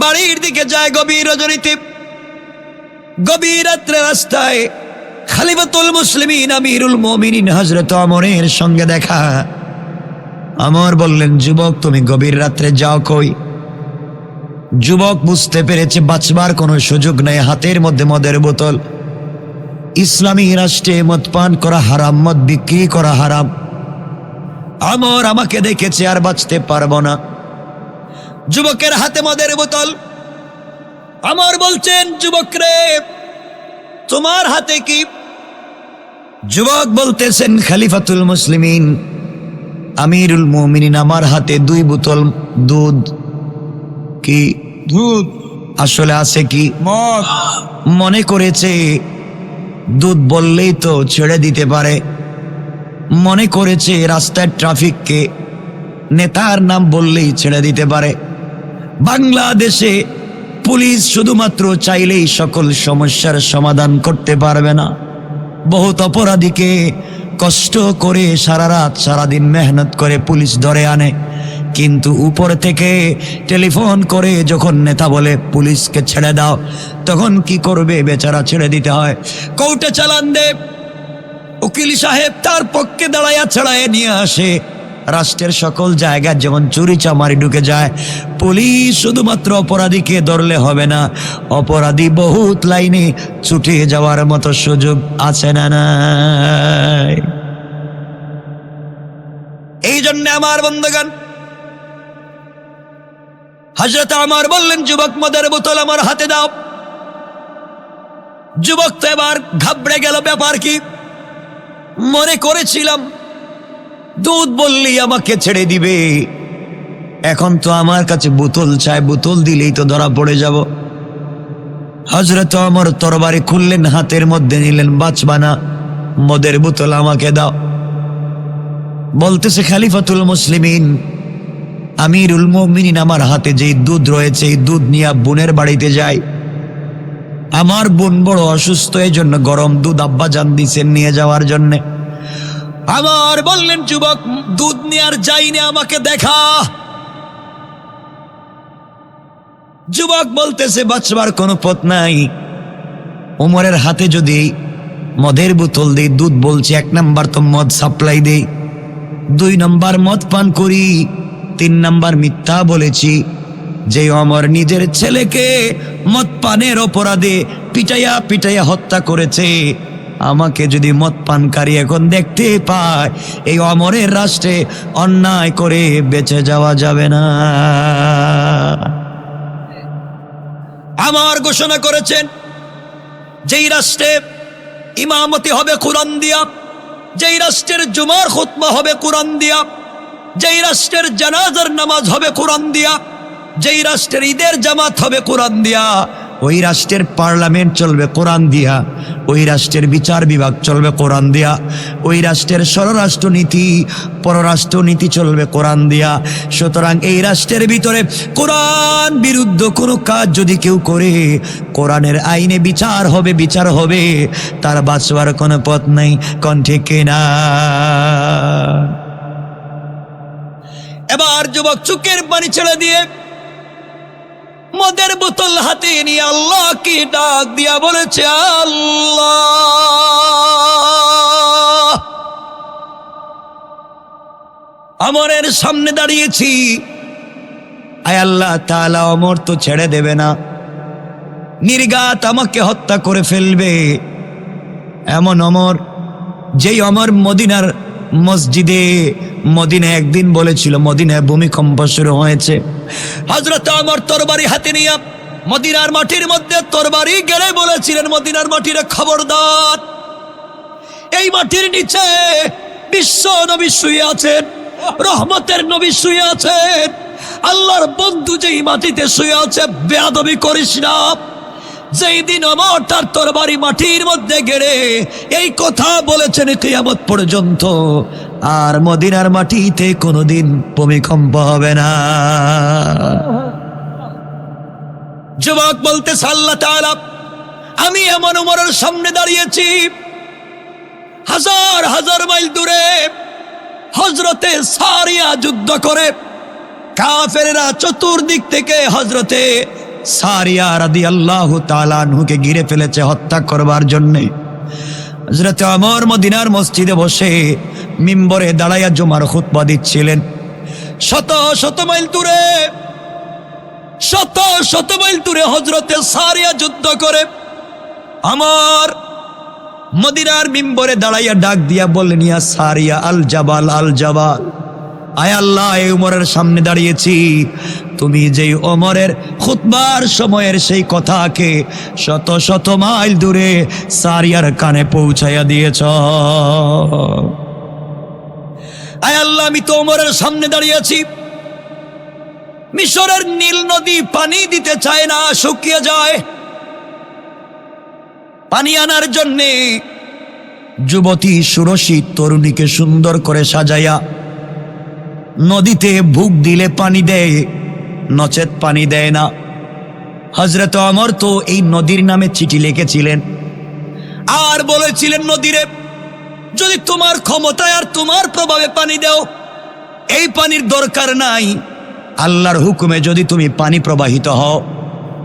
Speaker 1: বাড়ির দিকে যায় গভীর রজনীতে। গভীর রাত্রে রাস্তায় খলিফাতুল মুসলিমিন আমিরুল মুমিনিন হযরত ওমরের সঙ্গে দেখা। ওমর বললেন, যুবক তুমি গভীর রাত্রে যাও কই? যুবক বুঝতে পেরেছে বাঁচবার কোনো সুযোগ নেই, হাতের মধ্যে মদের বোতল। ইসলামী রাষ্ট্রে মদ পান করা হারাম, মদ বিক্রি করা হারাম। ওমর আমাকে দেখেছে, আর বাঁচতে পারবো না। যুবকের হাতে মদের বোতল। ওমর বলছেন, যুবক রে, তোমার হাতে কি? যুবক বলতেছেন, খলিফাতুল মুসলিমিন আমিরুল মুমিনিন, আমার হাতে 2 বোতল দুধ। কি
Speaker 2: দুধ?
Speaker 1: আসলে আছে কি?
Speaker 2: মদ।
Speaker 1: মনে করেছে দুধ বললেই তো ছেড়ে দিতে পারে, মনে করেছে রাস্তার ট্রাফিককে নেতার নাম বললেই ছেড়ে দিতে পারে। বাংলাদেশে পুলিশ শুধুমাত্র চাইলেই সকল সমস্যার সমাধান করতে পারবে না। বহুত অপরাধীকে কষ্ট করে সারা রাত সারাদিন মেহনত করে পুলিশ ধরে আনে, কিন্তু উপর থেকে টেলিফোন করে যখন নেতা বলে পুলিশকে ছেড়ে দাও, তখন কি করবে? বেচারা ছেড়ে দিতে হয়। কোর্টে চালান দে, উকিল সাহেব তার পক্ষে দাঁড়াইয়া ছাড়াইয়া নিয়ে আসে। রাষ্ট্রের সকল জায়গায় যেমন চুরি চামারি ঢুকে যায়, পুলিশ শুধুমাত্র অপরাধীকে ধরলে হবে না, অপরাধী বহুত লাইনে ছুটে যাওয়ার মতো সুযোগ আছে না নাই? এই জন্য আমার বন্ধুগণ, হযরত ওমর বললেন, যুবক মদের বোতল আমার হাতে দাও। যুবক তো এবার ঘাবড়ে গেল, ব্যাপার কি? মনে করেছিলাম দুধ বললেই আমাকে ছেড়ে দিবে, এখন তো আমার কাছে বোতল চাই, বোতল দিলেই তো ধরা পড়ে যাব। হযরত ওমর তরবারি খুললেন, হাতের মধ্যে নিলেন, বাঁচবা না, মদের বোতল আমাকে দাও। বলতেছে খলিফাতুল মুসলিমিন, আমিরুল মুমিনিন আমার হাতে যেই দুধ রয়েছে এই দুধ নিয়ে বোনের বাড়িতে যাই। আমার বোন বড় অসুস্থ, এই জন্য গরম দুধ আব্বা জান দিছেন নিয়ে যাওয়ার জন্য। আমার বললেন, যুবক দুধ নিয়ে আর যাইনি, আমাকে দেখা। যুবক বলতেছে বাঁচবার কোনো পথ নাই। ওমরের হাতে যদি মদের বোতল দিই, দুধ বলছে 1 নাম্বার তো মদ সাপ্লাই দেই, 2 নাম্বার মদ পান করি, 3 নাম্বার মিথ্যা বলেছি। যে ওমর নিজের ছেলেকে মদ পানের অপরাধে পিটাইয়া পিটাইয়া হত্যা করেছে, আমাকে যদি মদ পানকারী এখন দেখতে পায়, এই ওমরের রাষ্ট্রে অন্যায় করে বেঁচে যাওয়া যাবে না। আমার ঘোষণা করেছেন, যেই রাষ্ট্রে ইমামতি হবে কোরআন দিয়া, যেই রাষ্ট্রের জুমার খুতবা হবে কোরআন দিয়া, যেই রাষ্ট্রের জানাজার নামাজ হবে কোরআন দিয়া, যেই রাষ্ট্রের ঈদের জামাত হবে কোরআন দিয়া, ওই রাষ্ট্রের পার্লামেন্ট চলবে কোরআন দিয়া, ওই রাষ্ট্রের বিচার বিভাগ চলবে কোরআন দিয়া, ওই রাষ্ট্রের স্বরাষ্ট্রনীতি পররাষ্ট্রনীতি চলবে কোরআন দিয়া। সুতরাং এই রাষ্ট্রের ভিতরে কোরআন বিরুদ্ধ কোনো কাজ যদি কেউ করে, কোরআনের আইনে বিচার হবে, বিচার হবে, তার বাঁচবার কোনো পথ নাই। কোন ঠিক কিনা? এবার যুবক চোখের পানি ছেড়ে দিয়ে মদের বোতল হাতে নিয়ে আল্লাহকে ডাক দিয়া বলেছে, আল্লাহ, ওমরের সামনে দাঁড়িয়েছি, আয় আল্লাহ তাআলা, ওমর তো ছেড়ে দেবে না, নির্ঘাত আমাকে হত্যা করে ফেলবে। এমন ওমর, যেই ওমর মদিনার মসজিদে মদিনায় একদিন বলেছিল মদিনায় ভূমিকম্প শুরু হয়েছে, হযরত ওমর তরবারি হাতে নিয়ে মদিনার মাটির মধ্যে তরবারি গেড়ে বলেছিলেন, মদিনার মাটির খবরদার, এই মাটির নিচে বিশ্ব নবী শুয়ে আছেন, রহমতের নবী শুয়ে আছেন, আল্লাহর বন্ধু যেই মাটিতে শুয়ে আছে, বেয়াদবি করিস না। যেই দিন ওমর তার তরবারি মাটির মধ্যে গেড়ে এই কথা বলেছেন, কিয়ামত পর্যন্ত আর মদিনার মাটিতে কোনোদিন ভূমিকম্প হবে না। যুবক বলতেছে, আল্লাহ তাআলা, আমি এমন ওমরের সামনে দাঁড়িয়েছি, হাজার হাজার মাইল দূরে হযরতে সারিয়া যুদ্ধ করে কাফেররা চতুর্দিক থেকে হযরতে সারিয়া রাদিয়াল্লাহু তাআলা আনহুকে ঘিরে ফেলেছে হত্যা করবার জন্যে। হযরত ওমর মদিনার মসজিদে বসে মিম্বরে দাঁড়াইয়া জুমার খুতবা দিচ্ছিলেন। শত শত মাইল দূরে, শত শত মাইল দূরে হযরতে সারিয়া যুদ্ধ করে আমার মদিনার মিম্বরে দাঁড়াইয়া ডাক দিয়া বললেন, ইয়া সারিয়া আল জাবাল, আল জাবাল, আয় আল্লাহ, এই ওমরের সামনে দাঁড়িয়েছি, তুমি যেই ওমরের খুতবার সময়ের সেই কথাকে শত শত মাইল দূরে সারিয়ার কানে পৌঁছাইয়া দিয়েছ। আয় আল্লাহ, আমি তো ওমরের সামনে দাঁড়িয়েছি, মিশরের নীল নদী পানি দিতে চায় না, শুকিয়ে যায়। পানি আনার জন্যে যুবতী সুরসী তরুণীকে সুন্দর করে সাজাইয়া নদীতে বুক দিলে পানি দেয়, নচেত পানি দেয় না। হযরত ওমর তো এই নদীর নামে চিঠি লিখেছিলেন আর বলেছিলেন, নদীরে যদি তোমার ক্ষমতায় আর তোমার প্রভাবে পানি দাও, এই পানির দরকার নাই, আল্লাহর হুকুমে যদি তুমি পানি প্রবাহিত হও,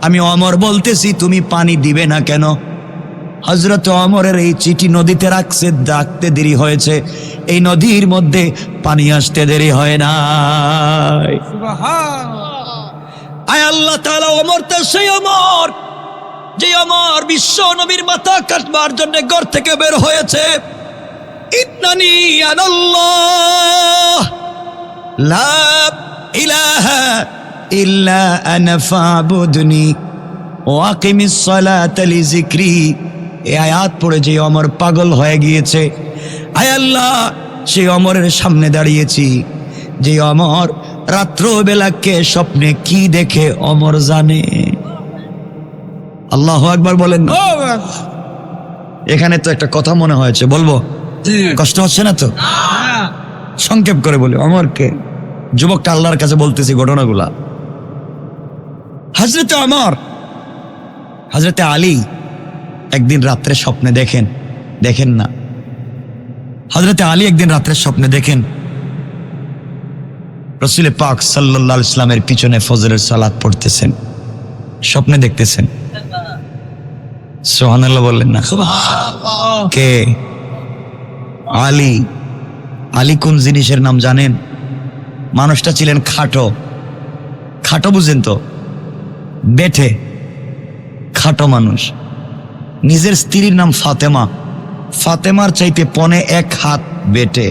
Speaker 1: আমি ওমর বলতেছি তুমি পানি দিবে না কেন? হযরত ওমরের এই চিঠি নদীতে রাখতে দেরি হয়েছে, এই নদীর মধ্যে পানি আসতে দেরি হয় না। আয় আল্লাহ তাআলা, ওমর তো সেই ওমর, যে ওমর বিশ্ব নবীর মাথা কাটবার জন্য ঘর থেকে বের হয়েছে। ইন্নানি আনাল্লাহ লা ইলাহা ইল্লা আনা ফাবুদনি ওয়া আকিমিস সালাতা লিযিকরি। এই আয়াত পড়ে যে ওমর পাগল হয়ে গিয়েছে। আয় আল্লাহ, সেই ওমরের সামনে দাঁড়িয়েছি, যে ওমর রাত্রবেলাকে স্বপ্নে কি দেখে ওমর জানে। আল্লাহু আকবার বলেন না? এখানে তো একটা কথা মনে হয়েছে, বলবো? কষ্ট হচ্ছে না তো? সংক্ষেপ করে বলি অমরকে। যুবকটা আল্লাহর কাছে বলতেছি ঘটনাগুলা। হযরতে ওমর, হযরতে আলী একদিন রাত্রে স্বপ্নে দেখেন না, হযরতে আলী একদিন রাত্রে স্বপ্নে দেখেন রাসূল পাক সাল্লাল্লাহু আলাইহি ওয়াসাল্লামের পিছনে ফজরের সালাত পড়তেছেন, স্বপ্নে দেখতেছেন। সুবহানাল্লাহ বললেন না? কে? আলী। আলী কোন জিনিসের নাম জানেন? মানুষটা ছিলেন খাটো, বুঝেন তো, বেঠে, খাটো মানুষ। নিজের স্ত্রীর নাম ফাতেমার চাইতে 1.5 হাত বেটে।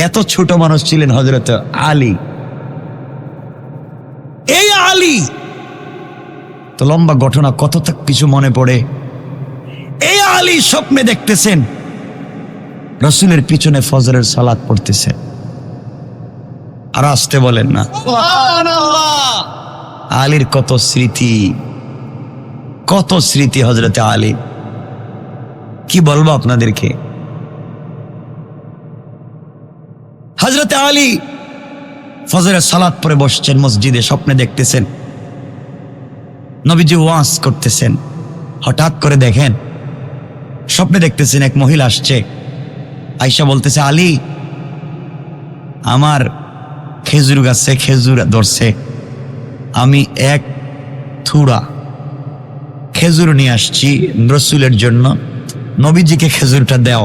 Speaker 1: এত ছোট মানুষ ছিলেন হযরত আলী। এই আলী তো লম্বা ঘটনা, কত কিছু মনে পড়ে। এই আলী স্বপ্নে দেখতেছেন রাসূলের পিছনে ফজরের সালাত পড়তেছেন। আর আসতে বলেন না। আলীর কত স্মৃতি হযরতে আলী, কি বলবো আপনাদেরকে। হযরতে আলী ফজরের সালাত পড়ে বসছেন মসজিদে, স্বপ্নে দেখতেছেন নবীজি ওয়াজ করতেছেন। হঠাৎ করে দেখেন, স্বপ্নে দেখতেছেন এক মহিলা আসছে, আয়েশা বলতেছে, আলী আমার খেজুর গাছে খেজুর ধরছে, আমি 1 থুড়া খেজুর নিয়ে আসছি রাসূলের জন্য, নবীজিকে খেজুরটা দাও,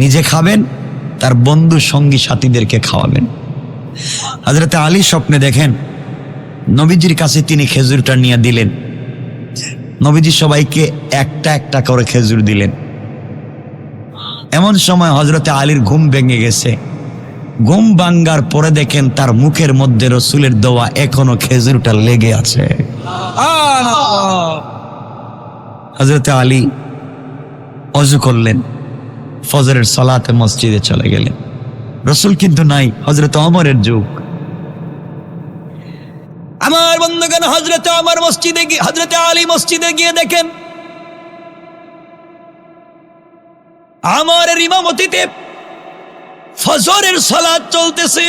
Speaker 1: নিজে খাবেন, তার বন্ধু সঙ্গী সাথীদেরকে খাওয়াবেন। হযরতে আলী স্বপ্নে দেখেন নবীজির কাছে তিনি খেজুরটা নিয়ে দিলেন, নবীজি সবাইকে একটা করে খেজুর দিলেন। এমন সময় হযরতে আলীর ঘুম ভেঙে গেছে। ঘুম ভাঙ্গার পরে দেখেন তার মুখের মধ্যে রাসূলের দেওয়া এখনো খেজুরটা লেগে আছে। হযরতে আলী ওযু করলেন, ফজরের সালাতে মসজিদে চলে গেলেন। রাসূল কিন্তু নাই, হযরত ওমরের যুগ। আমার বন্ধুগণ, হযরত আলী মসজিদে গিয়ে দেখেন আমারের ইমামতিতে ফজরের সালাত চলতেছে।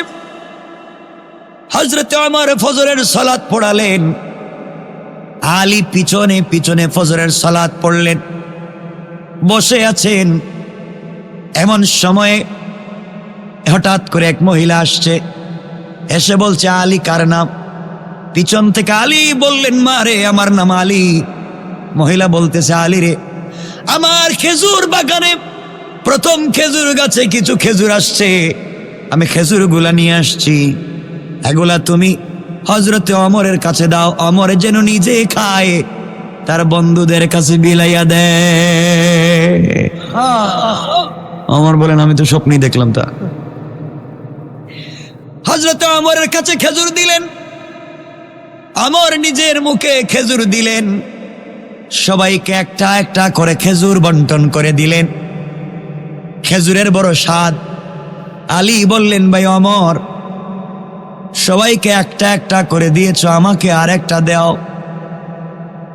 Speaker 1: হযরত ওমর ফজরের সালাত পড়ালেন, আলী পিছনে ফজরের সালাত পড়লেন, বসে আছেন। এমন সময়ে হঠাৎ করে এক মহিলা আসছে, এসে বলছে, আলী কার নাম? পিছন থেকে আলী বললেন, মা রে, আমার নাম আলী। মহিলা বলতেছে, আলী রে, আমার খেজুর বাগানে প্রথম খেজুর গাছে কিছু খেজুর আসছে, আমি খেজুরগুলা নিয়ে আসছি, এগুলা তুমি হযরতে ওমরের কাছে দাও, ওমর যেন নিজে খায়, তার বন্ধুদের কাছে বিলাইয়া দেয়। ওমর বলেন, আমি তো স্বপ্নই দেখলাম তা। হযরতে ওমরের কাছে খেজুর দিলেন, ওমর নিজের মুখে খেজুর দিলেন, সবাইকে একটা করে খেজুর বন্টন করে দিলেন। খেজুরের বড় স্বাদ। আলী বললেন, ভাই ওমর, সবাইকে একটা করে দিয়েছো, আমাকে আরেকটা দাও,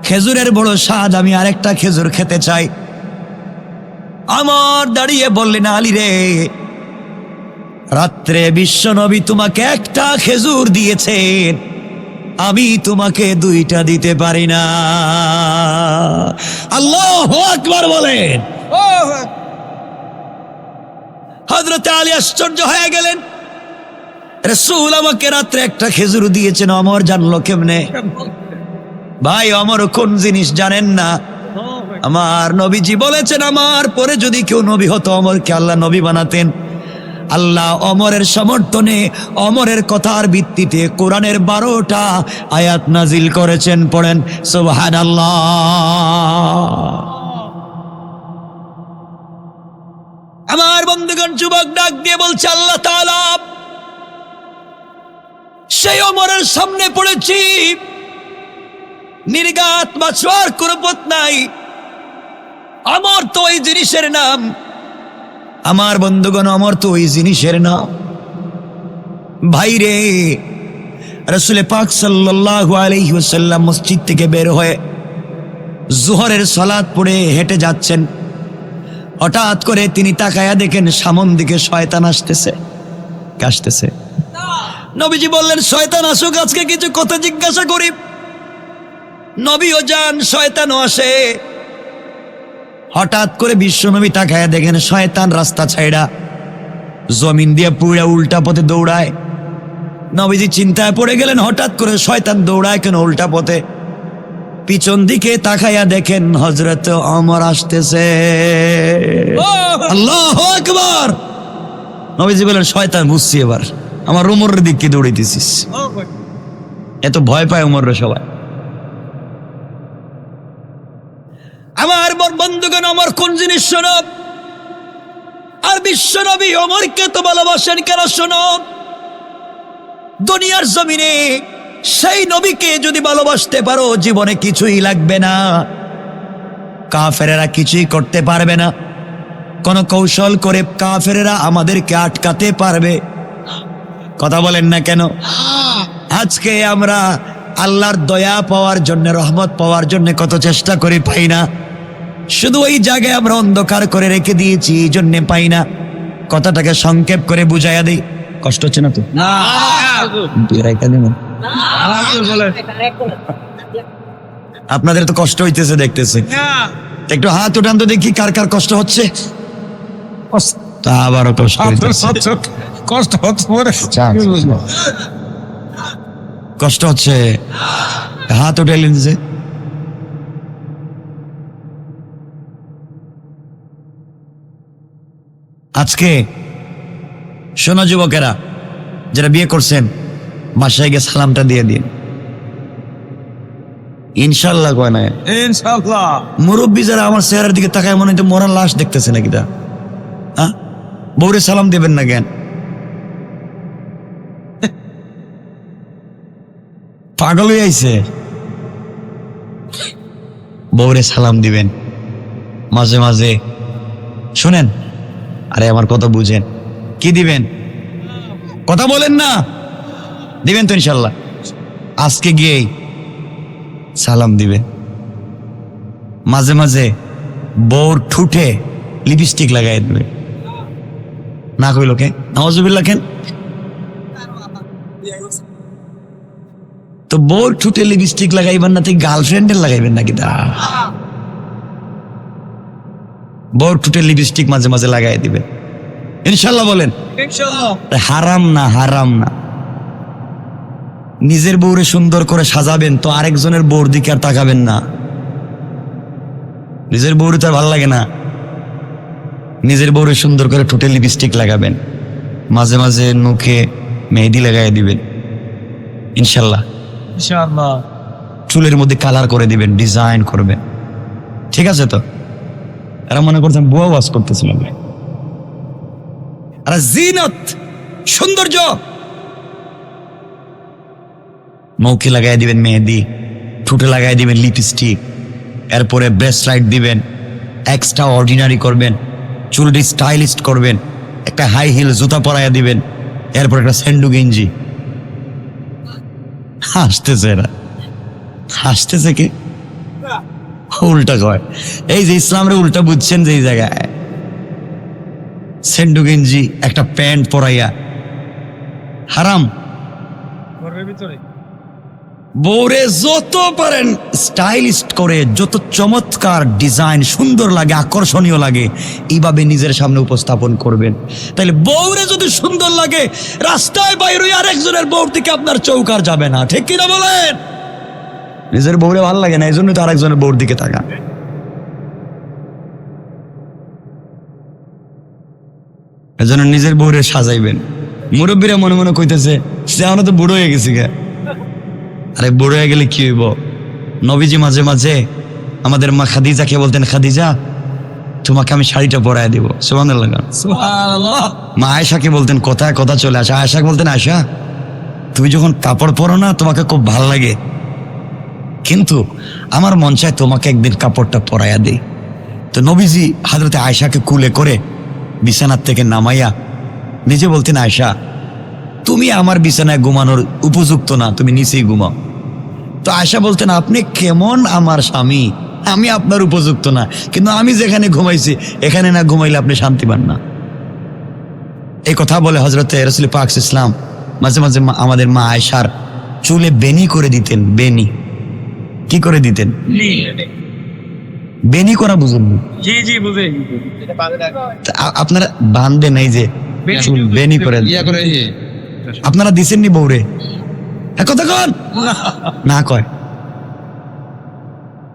Speaker 1: খেজুরের বড় স্বাদ, আমি আরেকটা খেজুর খেতে চাই। ওমর দাঁড়িয়ে বললেন, আলী রে, রাত্রে বিশ্বনবী তোমাকে একটা খেজুর দিয়েছেন, আমি তোমাকে 2টা দিতে পারি না। আল্লাহু আকবার বলেন। হযরত আলী আশ্চর্য হয়ে গেলেন, রাসূল আমাকে রাত্রে একটা খেজুর দিয়েছেন, ওমর জানলো কেমনে? ভাই, ওমর কোন জিনিস জানেন না? আমার নবীজি বলেছেন, আমার পরে যদি কেউ নবী হতো, ওমরকে আল্লাহ নবী বানাতেন। আল্লাহ ওমরের সমর্থনে, ওমরের কথার ভিত্তিতে কোরআনের 12টা আয়াত নাজিল করেছেন। পড়েন সুবহানাল্লাহ। আমার বন্ধুগণ, যুবক ডাক দিয়ে বলছে, আল্লাহ তাআলা সেই ওমরের সামনে পড়েছি, নির্ঘাত বাঁচার কোনো পথ নাই, ওমর তো ওই জিনিসের নাম। আমার বন্ধুগণ, ওমর তো ওই জিনিসের নাম। ভাইরে, রাসূল পাক সাল্লাল্লাহু আলাইহি ওয়াসাল্লাম মসজিদ থেকে বের হয়ে যোহরের সালাত পড়ে হেঁটে যাচ্ছেন। হঠাৎ করে তিনি তাকায়া দেখেন সামন দিকে শয়তান আসতেছে। নবীজি বললেন, শয়তান আসুক, আজকে কিছু কথা জিজ্ঞাসা করি। নবীও যান, শয়তানও আসে। হঠাৎ করে বিশ্বনবী তাকায়া দেখেন শয়তান রাস্তা ছাইড়া জমিন দিয়ে পুরা উল্টা পথে দৌড়ায়। নবীজি চিন্তায় পড়ে গেলেন, হঠাৎ করে শয়তান দৌড়ায় কেন উল্টা পথে? পিছন দিকে তাকায়া দেখেন হযরত ওমর আসতেছে। আল্লাহু আকবার। নবীজি বলেন, শয়তান বুঝছি, এবার আমার ওমরের দিকে দৌড়াইতেছিস। এত ভয় পায় ওমর সবাই। আমার বন্ধুগণ, ওমর কোন জিনিস শোনো, আর বিশ্বনবী ওমরকে তো ভালোবাসেন কেন শোনো। দুনিয়ার জমিনে সেই নবীকে যদি ভালোবাসতে পারো, জীবনে কিছুই লাগবে না, কাফেরেরা কিছুই করতে পারবে না। কোন কৌশল করে কাফেরেরা আমাদেরকে আটকাতে পারবে? কথা বলেন না কেন? আজকে আমরা আল্লাহর দয়া পাওয়ার জন্য, রহমত পাওয়ার জন্য কত চেষ্টা করি, পাই না। শুধু ওই জায়গায় আমরা অন্ধকার করে রেখে দিয়েছি, এই জন্যে পাই না। কথাটাকে সংক্ষেপ করে বুঝাইয়া দিই। কষ্ট হচ্ছে না তো? আপনাদের তো কষ্ট হইতেছে দেখতেছে। একটু হাত উঠান তো দেখি, কার কার কষ্ট হচ্ছে। তা আবারও কষ্ট হইতেছে। কষ্ট হচ্ছে, হাত উঠাইলেন যে। আজকে শোনো যুবকেরা, যারা বিয়ে করছেন, বাসায় গিয়ে সালামটা দিয়ে দিন। ইনশাল্লাহ কয় না,
Speaker 2: ইনশাআল্লাহ।
Speaker 1: মুরব্বী যারা আমার চেহারার দিকে তাকায় মনে হয় মরার লাশ দেখতেছে নাকি তা? হ্যাঁ, বউরে সালাম দেবেন না কেন? পাগল হয়ে আইছে। বউরে সালাম দিবেন মাঝে মাঝে। শুনেন, আরে আমার কথা বুঝেন। কি দিবেন? কথা বলেন না, দিবেন তো ইনশাল্লাহ। আজকে গিয়েই সালাম দিবেন। মাঝে মাঝে বউর ঠুটে লিপস্টিক লাগাই দেবে। না কইল কে? নাউজুবিল্লাহ কেন? তো বউর ঠুটে লিপস্টিক লাগাইবেন না, তুই গার্লফ্রেন্ডের লাগাইবেন নাকি? তা বউর ঠুটে লিপস্টিক মাঝে মাঝে লাগাই দিবে ইনশাল্লাহ। বলেন
Speaker 2: ইনশাআল্লাহ।
Speaker 1: হারাম না, হারাম না। নিজের বউরে সুন্দর করে সাজাবেন তো আরেকজনের বউর দিকে আর তাকাবেন না। নিজের বউরে তো আর ভালো লাগে না। নিজের বউরে সুন্দর করে ঠোঁটে লিপস্টিক লাগাবেন, মাঝে মাঝে মুখে মেহেদি লাগাই দিবেন ইনশাল্লাহ।
Speaker 2: ইনশাআল্লাহ।
Speaker 1: চুলের মধ্যে কালার করে দিবেন, ডিজাইন করবেন। ঠিক আছে তো? এরা মনে করছেন বুয়া ওয়াজ করতেছিলাম। আর জিনত, সৌন্দর্য, মুখে লাগাই দিবেন মেহেদি, ঠোঁটে লাগাই দিবেন লিপস্টিক, এরপরে ব্রেসলাইট দিবেন, এক্সট্রা অর্ডিনারি করবেন, চুলটি স্টাইলিস্ট করবেন, একটা হাই হিল জুতা পরাইয়া দিবেন, এরপর একটা স্যান্ডু গেঞ্জি। হাসতেছে এরা, হাসতেছে কি? উল্টা কয়। এই যে ইসলামের উল্টা বুঝছেন যে এই জায়গায় স্যান্ডু গেঞ্জি একটা প্যান্ট পরাইয়া হারাম। বউরে যত পারেন স্টাইলিস্ট করে, যত চমৎকার ডিজাইন সুন্দর লাগে, আকর্ষণীয় লাগে, এইভাবে নিজের সামনে উপস্থাপন করবেন। তাইলে বউরে যদি সুন্দর লাগে, রাস্তায় বাইরে আরেকজনের বউর দিকে আপনার চৌকার যাবে না। ঠিক কিনা বলেন? নিজের বউরে ভালো লাগে না, এই জন্য তো আরেকজনের বউর দিকে তাকান। এজন্য নিজের বউরে সাজাইবেন। মুরব্বীরা মনে মনে কইতেছে, সে আমরা তো বুড়ো হয়ে গেছি গে। আরে বুড়ো হয়ে গেলে কি হইব? নবীজি মাঝে মাঝে আমাদের মা খাদিজাকে বলতেন, খাদিজা তোমাকে আমি শাড়িটা পরায় দিব। সুবহানাল্লাহ।
Speaker 2: সুবহানাল্লাহ।
Speaker 1: মা আয়েশাকে বলতেন, কথায় কথা চলে আসে। আয়েশাকে বলতেন, আয়েশা তুমি যখন কাপড় পরো না তোমাকে খুব ভাল লাগে, কিন্তু আমার মন চায় তোমাকে একদিন কাপড়টা পরাইয়া দিই। তো নবীজি হযরতে আয়েশাকে কুলে করে বিছানার থেকে নামাইয়া নিজে বলতেন, আয়েশা তুমি আমার বিছানায় ঘুমানোর উপযুক্ত না, তুমি নিচেই ঘুমাও। তো আয়েশা বলতেন, আপনি কেমন আমার স্বামী, আমি আপনার উপযুক্ত না, কিন্তু আমি যেখানে ঘুমাইছি এখানে না ঘুমাইলে আপনি শান্তি পান না। এই কথা বলে হযরত রাসূল পাক ইসলাম মাঝে মাঝে আমাদের মা আয়েশার চুলে বেনি করে দিতেন। বেনি কি করে দিতেন? বেনি করা বুঝুন?
Speaker 2: জি জি বুঝে
Speaker 1: আপনারা বান্ধে নাই যে চুল বেনি করে আপনারা দিছেননি বউরে? কথা কন না কয়।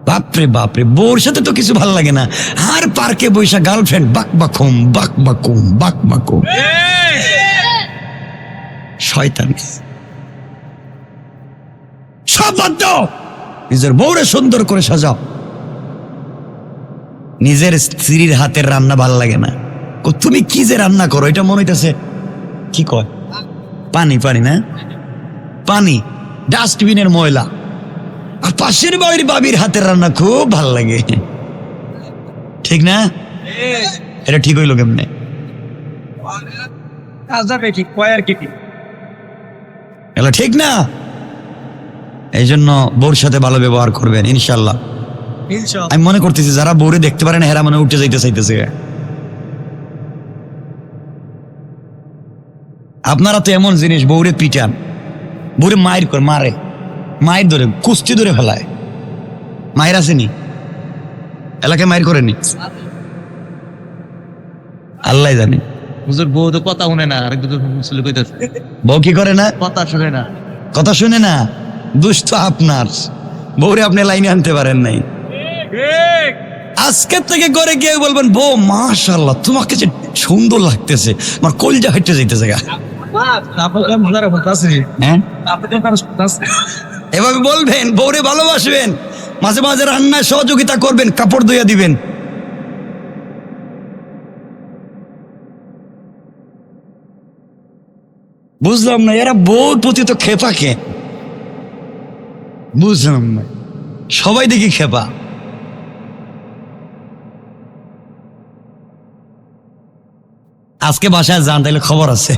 Speaker 1: বাপরে বাপরে, বউর সাথে তো কিছু ভালো লাগে না, আর পার্কে বৈশা গার্লফ্রেন্ড বাক বাকুম বাক বাকুম বাক বাকুম। শয়তান, সব বাদ দাও, নিজের বউরে সুন্দর করে সাজাও। নিজের স্ত্রীর হাতের রান্না ভাল লাগে না, তুমি কি যে রান্না করো এটা মনে হইতেছে কি কয় পানি পানি না পানি, ডাস্টবিনের ময়লা। আর পাশের বাড়ির বাবির হাতের রান্না খুব ভাল লাগে, ঠিক না? এটা ঠিক হইলো কেমনে? এগুলো ঠিক না। এই জন্য বউর সাথে ভালো ব্যবহার করবেন ইনশাল্লাহ। আমি মনে করতেছি যারা বউরে দেখতে পারে না হেরা মানে উঠে যাইতে চাইতেছে। আপনারা তো এমন জিনিস, বউরে পিটান, বউরে মায়ের করে মারে, মায়ের ধরে কুস্তি ধরে ফেলায়। মায়ের আসেনি এলাকায়, মায়ের করেনি, আল্লাহ জানে।
Speaker 2: হুজুর বউ তো কথা শুনে না, আরেক দুটো কইতাছে
Speaker 1: বউ কি করে না?
Speaker 2: কথা শুনে না।
Speaker 1: কথা শুনে না, দুষ্ট আপনার বউরে আপনি লাইনে আনতে পারেন নাই। আজকে থেকে করে গিয়ে বলবেন, বউ মাশাআল্লাহ তোমাকে যে সুন্দর লাগতেছে, আমার কলজা হেঁটে যাইতেছে গা। হ্যাঁ, এভাবে বলবেন, বউরে ভালোবাসবেন, মাঝে মাঝে রান্নায় সহযোগিতা করবেন, কাপড় ধুইয়া দিবেন। বুঝলাম না এরা বউর প্রতি তো খেপা কে, বুঝলাম না, সবাই দেখি খেপা। আজকে বাসায় যান তাইলে খবর আছে,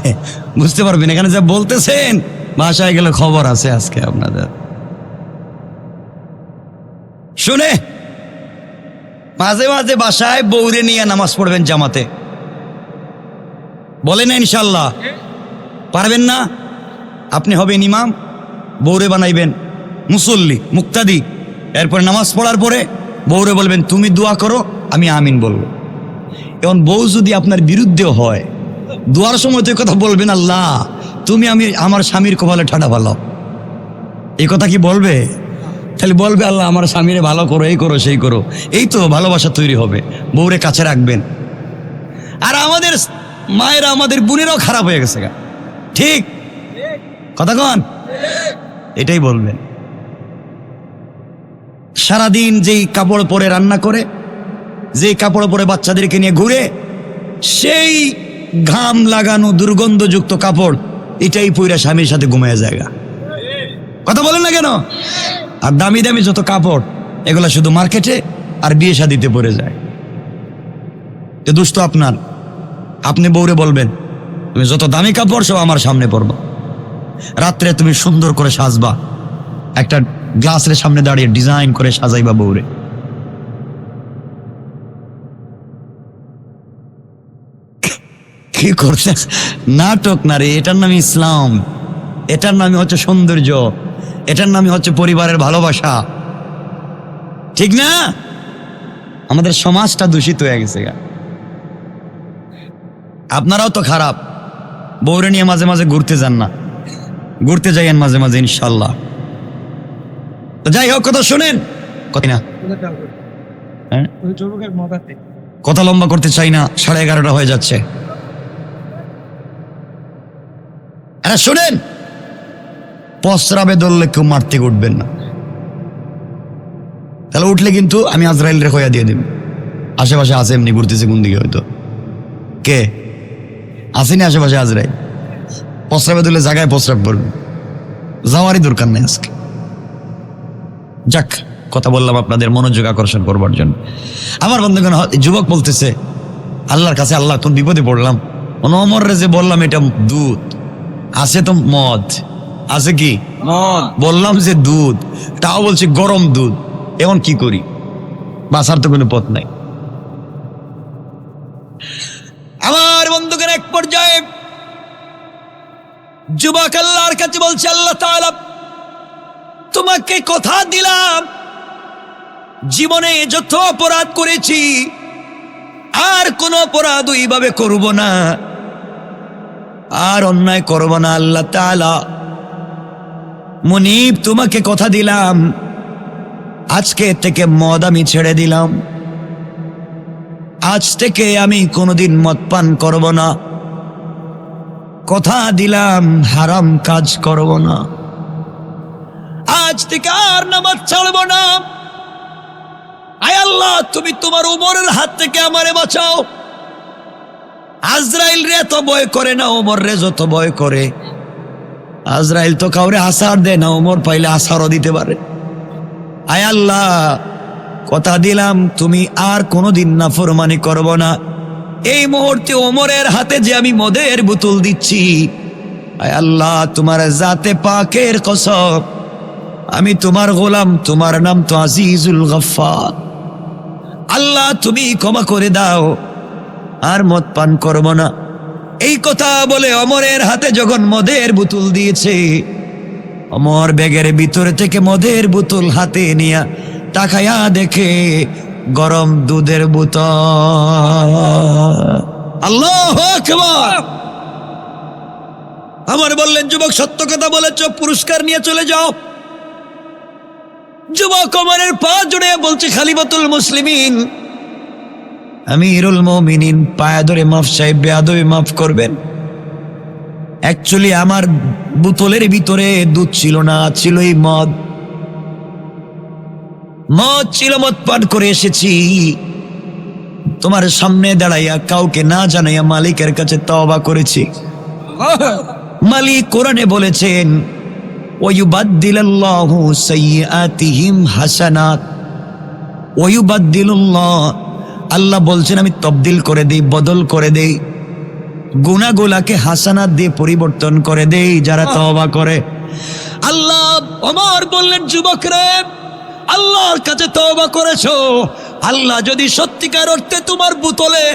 Speaker 1: বুঝতে পারবেন এখানে যা বলতেছেন, বাসায় গেলে খবর আছে আজকে আপনাদের। শুনে মাঝে মাঝে বাসায় বউরে নিয়ে নামাজ পড়বেন জামাতে, বলেন না ইনশাল্লাহ? পারবেন না? আপনি হবেন ইমাম, বউরে বানাইবেন মুসল্লি মুক্তাদি, এরপরে নামাজ পড়ার পরে বউরে বলবেন তুমি দোয়া করো, আমি আমিন বলবো। এখন বউ যদি আপনার বিরুদ্ধে হয়, দোয়ার সময় তো এই কথা বলবেন, আল্লাহ তুমি আমি আমার স্বামীর কপালে ঠাডা ভালো, এই কথা কি বলবে? তাহলে বলবে আল্লাহ আমার স্বামীরে ভালো করো, এই করো সেই করো। এই তো ভালোবাসা তৈরি হবে, বউরে কাছে রাখবেন। আর আমাদের মায়েরা, আমাদের বোনেরাও খারাপ হয়ে গেছে, ঠিক কথা কন, এটাই বলবেন। সারাদিন যেই কাপড় পরে রান্না করে, যেই কাপড় পরে বাচ্চাদেরকে নিয়ে ঘুরে, সেই ঘাম লাগানো দুর্গন্ধযুক্ত কাপড় এটাই পইরা স্বামীর সাথে ঘুমিয়ে যায়। কথা বলেন না কেন? আর দামি দামি যত কাপড় এগুলা শুধু মার্কেটে আর বিয়ে শাদিতে পরে যায়। এ দুষ্ট আপনার, আপনি বউরে বলবেন তুমি যত দামি কাপড় সব আমার সামনে পরবা, রাত্রে তুমি সুন্দর করে সাজবা, একটা গ্লাসের সামনে দাঁড়িয়ে ডিজাইন করে সাজাইবা বউরে। কি করছে? নাটক না রে, এটার নামই ইসলাম, এটার নামই হচ্ছে সৌন্দর্য, এটার নামই হচ্ছে পরিবারের ভালোবাসা, ঠিক না? আমাদের সমাজটা দূষিত হয়ে গেছে। আপনারাও তো খারাপ, বউরে নিয়ে মাঝে মাঝে ঘুরতে যান না, ঘুরতে যাইয়েন মাঝে মাঝে ইনশাল্লাহ। তো যাই হোক, কথা শুনেন, কথা না কথা লম্বা করতে চাই না, 11:30 হয়ে যাচ্ছে। আরে শুনেন, প্রস্রাবে ধরলে কেউ মারতে উঠবেন না, তাহলে উঠলে কিন্তু আমি আজরাইল রে হইয়া দিয়ে দিব। আশেপাশে আছে, এমনি ঘুরতেছে কোন দিকে, হয়তো কে আসেনি আশেপাশে আজরাইল। প্রস্রাবে ধরলে জায়গায় প্রস্রাব করবে, যাওয়ারই দরকার নেই আজকে। যাক, কথা বললাম আপনাদের মনোযোগ আকর্ষণ করবার জন্য। আমার বন্ধুগণ, যুবক বলতেছে আল্লাহর কাছে, আল্লাহ কোন বিপদে পড়লাম, অমররে যে বললাম এটা দুধ, আছে তো মদ, আছে কি মদ, বললাম যে দুধ, তাও বলছি গরম দুধ, এখন কি করি? বাঁচার তো কোনো পথ নাই। আমার বন্ধুগণ, এক পর্যায়ে যুবক আল্লাহর কাছে বলছে, আল্লাহ তাআলা তোমাকে কথা দিলাম, জীবনে যত অপরাধ করেছি আর কোনো অপরাধ ওইভাবে করব না, আর অন্যায় করব না। আল্লাহ তাআলা মুনিব তোমাকে কথা দিলাম, আজকে থেকে মদ আমি ছেড়ে দিলাম, আজ থেকে আমি কোনোদিন মদ পান করব না, কথা দিলাম হারাম কাজ করব না, আজ থেকে আর নামাজ ছাড়ব না। আয় আল্লাহ, তুমি তোমার ওমরের হাত থেকে আমারে বাঁচাও। আজরাইল রে তো ভয় করে না, ওমর রে যত ভয় করে। আজরাইল তো কাউরে আসার দেয় না, ওমর পাইলে আসারও দিতে পারে। আয় আল্লাহ, কথা দিলাম তুমি আর কোনোদিন নাফরমানি করব না। এই মুহূর্তে ওমরের হাতে যে আমি মদের বোতল দিচ্ছি, আয় আল্লাহ তোমার জাতে পাকের কসম, আমি তোমার গোলাম, তোমার নাম তো আজিজুল গফফার। আল্লাহ তুমি ক্ষমা করে দাও, আর মদ পান করব না। এই কথা বলে ওমরের হাতে যখন মদের বোতল দিয়েছে, ওমর ব্যাগের ভিতর থেকে মদের বোতল হাতে নিয়ে তাকায়া দেখে গরম দুধের বোতল। আল্লাহু আকবার। আমার বললেন, যুবক সত্য কথা বলেছ, পুরস্কার নিয়ে চলে যাও। যুবক ওমরের পা জুড়ে বলছে, খলিফাতুল মুসলিমিন, আমিরুল মুমিনিন, পায়ে ধরে মাফ চাই, বেয়াদবি মাফ করবেন। অ্যাকচুয়ালি আমার বোতলের ভিতরে দুধ ছিল না, ছিল এই মদ। মদ ছিল, মদ পান করে এসেছি। তোমার সামনে দাঁড়াইয়া কাউকে না জানাইয়া মালিকের কাছে তওবা করেছি। মালিক কোরআনে বলেছেন, ওয়ায়ুবাদদিলুল্লাহু সাইয়্যাতিহিম হাসানাত। ওয়ায়ুবাদদিলুল্লাহ, আল্লাহ বলছেন আমি তবদিল করে দেই, বদল করে দেই, গুনাহগুলোকে হাসানাত দিয়ে পরিবর্তন করে দেই যারা তওবা করে। আল্লাহ ওমর বললেন, যুবকরে, আল্লাহর কাছে তওবা করেছো, আল্লাহ যদি সত্যিকার অর্থে তোমার বোতলে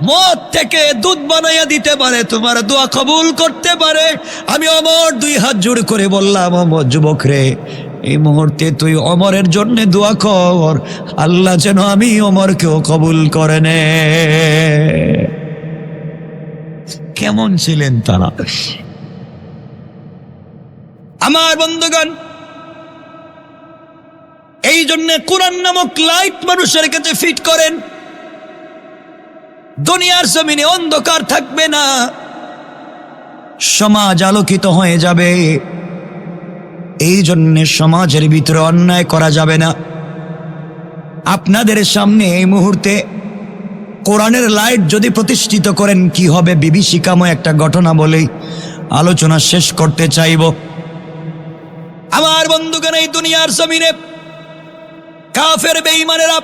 Speaker 1: মদ থেকে দুধ বানাইয়া দিতে পারে, তোমার দোয়া কবুল করতে পারে। আমি ওমর দুই হাত জোড় করে বললাম, ওমর যুবক রে, এই মুহূর্তে তুই ওমরের জন্য দোয়া কর, আল্লাহ যেন আমি ওমরকেও কবুল করে নে। কেমন ছিলেন তারা? আমার বন্ধুগণ, এই জন্য কোরআন নামক লাইট মানুষের কাছে ফিট করেন। দুনিয়ার জমিনে অন্ধকার থাকবে না, সমাজ আলোকিত হয়ে যাবে। এই জন্য সমাজের ভিতরে অন্যায় করা যাবে না। আপনাদের সামনে এই মুহূর্তে কোরআনের লাইট যদি প্রতিষ্ঠিত করেন কি হবে, বিভীষিকাময় একটা ঘটনা বলেই আলোচনা শেষ করতে চাইব। আমার বন্ধুগণ, এই দুনিয়ার জমিনে কাফের বেঈমানেরা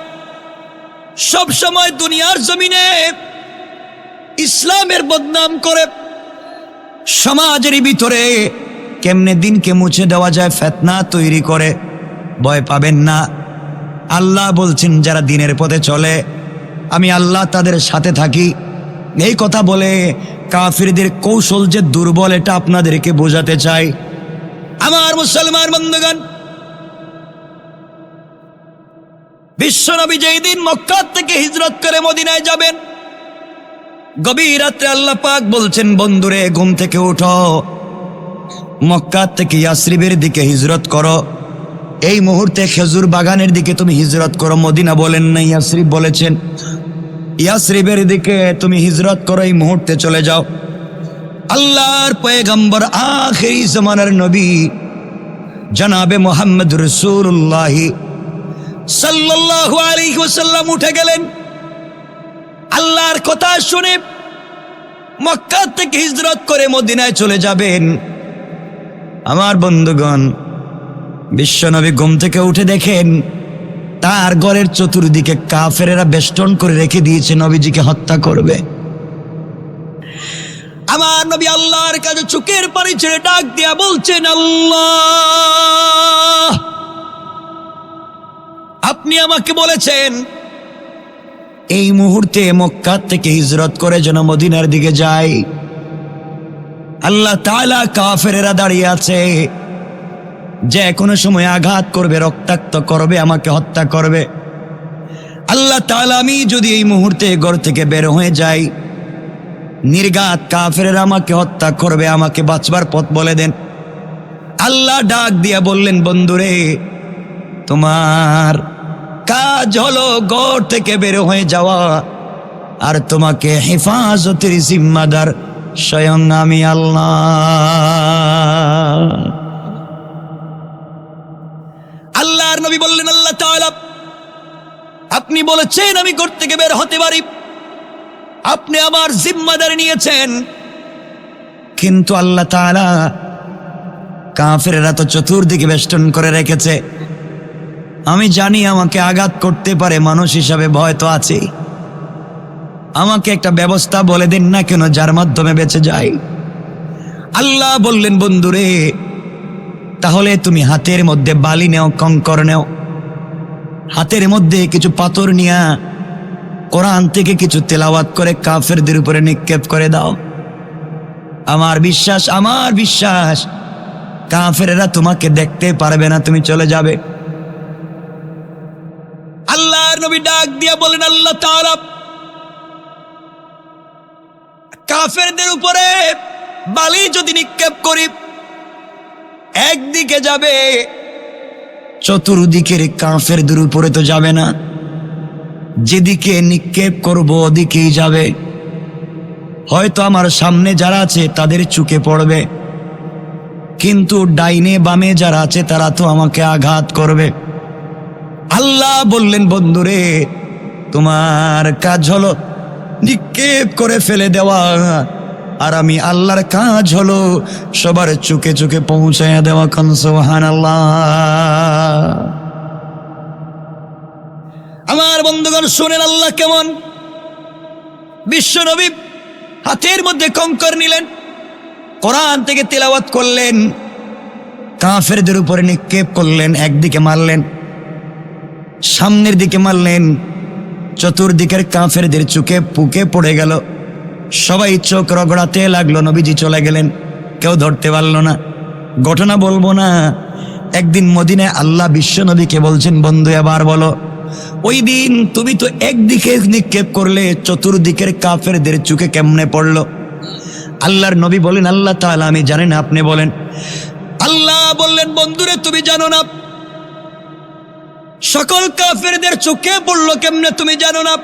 Speaker 1: সব সময় দুনিয়ার জমিনে ইসলামের বদনাম করে সমাজের ভিতরে কেমনে দিনকে মুছে দেওয়া যায় ফিতনা তৈরি করে। ভয় পাবেন না, আল্লাহ বলছেন যারা দিনের পথে চলে আমি আল্লাহ তাদের সাথে থাকি। এই কথা বলে কাফিরদের কৌশল যে দুর্বল এটা আপনাদেরকে বোঝাতে চাই। আমার মুসলমান বন্ধুগণ, বিশ্বনবী যেই দিন মক্কা থেকে হিজরত করে মদিনায় যাবেন, গভীর রাত্রে আল্লাহ পাক বলছেন, বন্ধুরে ঘুম থেকে উঠো, মক্কা থেকে ইয়াসরিবের দিকে হিজরত করো। এই মুহূর্তে খেজুর বাগানের দিকে তুমি হিজরত করো। মদিনা বলেন না, ইয়াসরিব বলেছেন। ইয়াসরিবের দিকে তুমি হিজরত করো, এই মুহূর্তে চলে যাও। আল্লাহর পয়গম্বর আখিরি জামানার নবী জনাবে মুহাম্মদ রাসূলুল্লাহ সাল্লাল্লাহু আলাইহি ওয়াসাল্লাম উঠে গেলেন। আল্লাহর কথা শুনে মক্কা থেকে হিজরত করে মদিনায় চলে যাবেন। আমার বন্ধুগণ, বিশ্বনবী ঘুম থেকে উঠে দেখেন তার ঘরের চতুর্দিকে কাফেরেরা বেষ্টন করে রেখে দিয়েছে, নবীজিকে হত্যা করবে। আমার নবী আল্লাহর কাছে চোখের পানি ছেড়ে ডাক দিয়া বলছেন, আল্লাহ আপনি আমাকে বলেছেন এই মুহূর্তে মক্কা থেকে হিজরত করে যেন মদিনার দিকে যাই। আল্লাহ তাআলা কাফেরেরা দাঁড়িয়ে আছে, যে কোনো সময় আঘাত করবে, রক্তাক্ত করবে, আমাকে হত্যা করবে। আল্লাহ তাআলা আমি যদি এই মুহূর্তে ঘর থেকে বের হয়ে যাই, নির্ঘাত কাফেরেরা আমাকে হত্যা করবে, আমাকে বাঁচবার পথ বলে দেন। আল্লাহ ডাক দিয়া বললেন, বন্ধুরে তোমার কাজ হলো ঘর থেকে বের হয়ে যাওয়া, আর তোমাকে হেফাজতের জিম্মাদার স্বয়ং আমি আল্লাহ। আল্লাহর নবী বললেন, আল্লাহ তাআলা আপনি বলেছেন আমি ঘর থেকে বের হতে পারি, আপনি আমার জিম্মাদারি নিয়েছেন, কিন্তু আল্লাহ তাআলা কাফেরেরা তো চতুর্দিকে বেষ্টন করে রেখেছে, আমি জানি আমাকে আঘাত করতে পারে, মানুষ হিসাবে ভয় তো আছে, আমাকে একটা ব্যবস্থা বলে দিন না কেন যার মাধ্যমে বেঁচে যাই। আল্লাহ বললেন, বন্ধুরে তাহলে তুমি হাতের মধ্যে বালি নেও, কঙ্কর নেও, হাতের মধ্যে কিছু পাথর নিয়া কোরআন থেকে কিছু তেলাওয়াত করে কাফেরদের উপরে নিক্ষেপ করে দাও। আমার বিশ্বাস কাফেরেরা তোমাকে দেখতে পারবে না, তুমি চলে যাবে। আল্লাহর নবী ডাক দিয়া বলেন, আল্লাহ তাআলা কাফেরদের উপরে বালি যদি নিক্ষেপ করি, একদিকে যাবে, চতুর্দিকের কাফেরদের উপরে তো যাবে না, যেদিকে নিক্ষেপ করব ওদিকেই যাবে। হয়তো আমার সামনে যারা আছে তাদের চুকে পড়বে, কিন্তু ডাইনে বামে যারা আছে তারা তো আমাকে আঘাত করবে। আল্লাহ বললেন, বন্ধুরে তোমার কাজ হলো নিক্ষেপ করে ফেলে দেওয়া, আর আমি আল্লাহর কাজ হলো সবার চুকে চুকে পৌঁছায়া দেওয়া। কোন সুবহানাল্লাহ। আমার বন্ধুগণ শুনেন আল্লাহ কেমন। বিশ্বনবী হাতের মধ্যে কঙ্কর নিলেন, কোরআন থেকে তেলাওয়াত করলেন, কাফেরদের উপরে নিক্ষেপ করলেন, একদিকে মারলেন, সামনের দিকে মারলেন, চতুর্দিকের কাফেরদের চোখে পুকে পড়ে গেল, সবাই চোখ রগড়াতে লাগলো, নবীজি চলে গেলেন, কেউ ধরতে পারল না। ঘটনা বলবো না, একদিন মদিনায় আল্লাহ বিশ্বনবীকে বলছেন, বন্ধু এবার বলো, ওই দিন তুমি তো একদিকে নিক্ষেপ করলে, চতুর্দিকের কাফেরদের চোখে কেমনে পড়লো? আল্লাহর নবী বলেন, আল্লাহ তাআলা আমি জানি না, আপনি বলেন। আল্লাহ বললেন, বন্ধুরে তুমি জানো না সকল কাফেরদের চোখে পড়লো কেমনে, তুমি জানো না?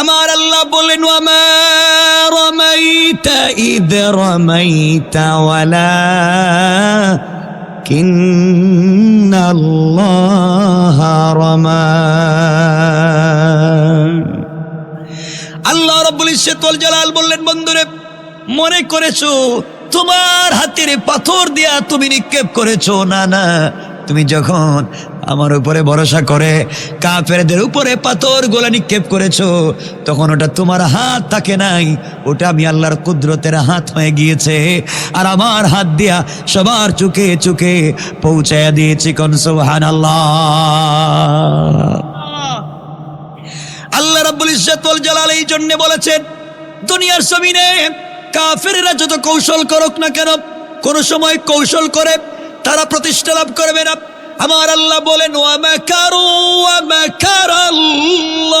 Speaker 1: আমার আল্লাহ বলেন, ওয়ামা রামাইতা ইদ রামাইতা ওয়ালাকিন্নাল্লাহা রামা। আল্লাহ রাব্বুল ইজ্জত ওয়াল জালাল বললেন, বন্ধুরে মনে করেছো তোমার হাতের পাথর দিয়া তুমি নিক্ষেপ করেছো? না না, তুমি যখন আমার উপরে ভরসা করে কাফেরদের উপরে পাথর গোলা নিক্ষেপ করেছো, তখন ওটা তোমার হাত থাকে নাই, ওটা আমি আল্লাহর কুদরতের হাত হয়ে গিয়েছে, আর আমার হাত দিয়া সবার চোখে চোখে পৌঁছায়া দিয়েছি। কোন সুবহানাল্লাহ। আল্লাহ রাব্বুল ইজ্জত ওয়াল জালাল এই জন্য বলেছেন, দুনিয়ার জমিনে কাফেররা যত কৌশল করুক না কেন, কোন সময় কৌশল করে তারা প্রতিষ্ঠা লাভ করবে না। আমার আল্লাহ বলেন, ওয়া মাকারু ওয়া মাকারাল্লাহ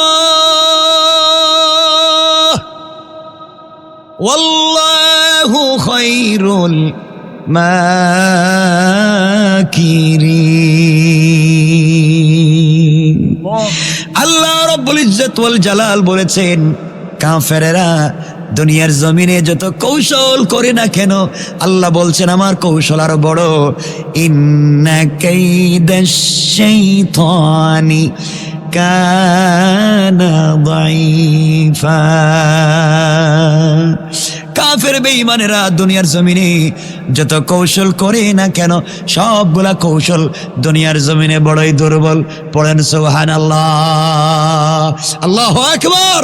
Speaker 1: ওয়াল্লাহু খায়রুল মাকিরিন। আল্লাহ রাব্বুল ইজ্জত ওয়াল জালাল বলেছেন, কাফেররা দুনিয়ার জমিনে যত কৌশল করে না কেন, আল্লাহ বলছেন আমার কৌশল আরো বড়। ইন্না কাইদাশ শাইতানি কানা দাইফা। কাফের বেঈমানেরা দুনিয়ার জমিনে যত কৌশল করে না কেন, সবগুলা কৌশল দুনিয়ার জমিনে বড়ই দুর্বল। পড়েন সুবহানাল্লাহ, আল্লাহু আকবার।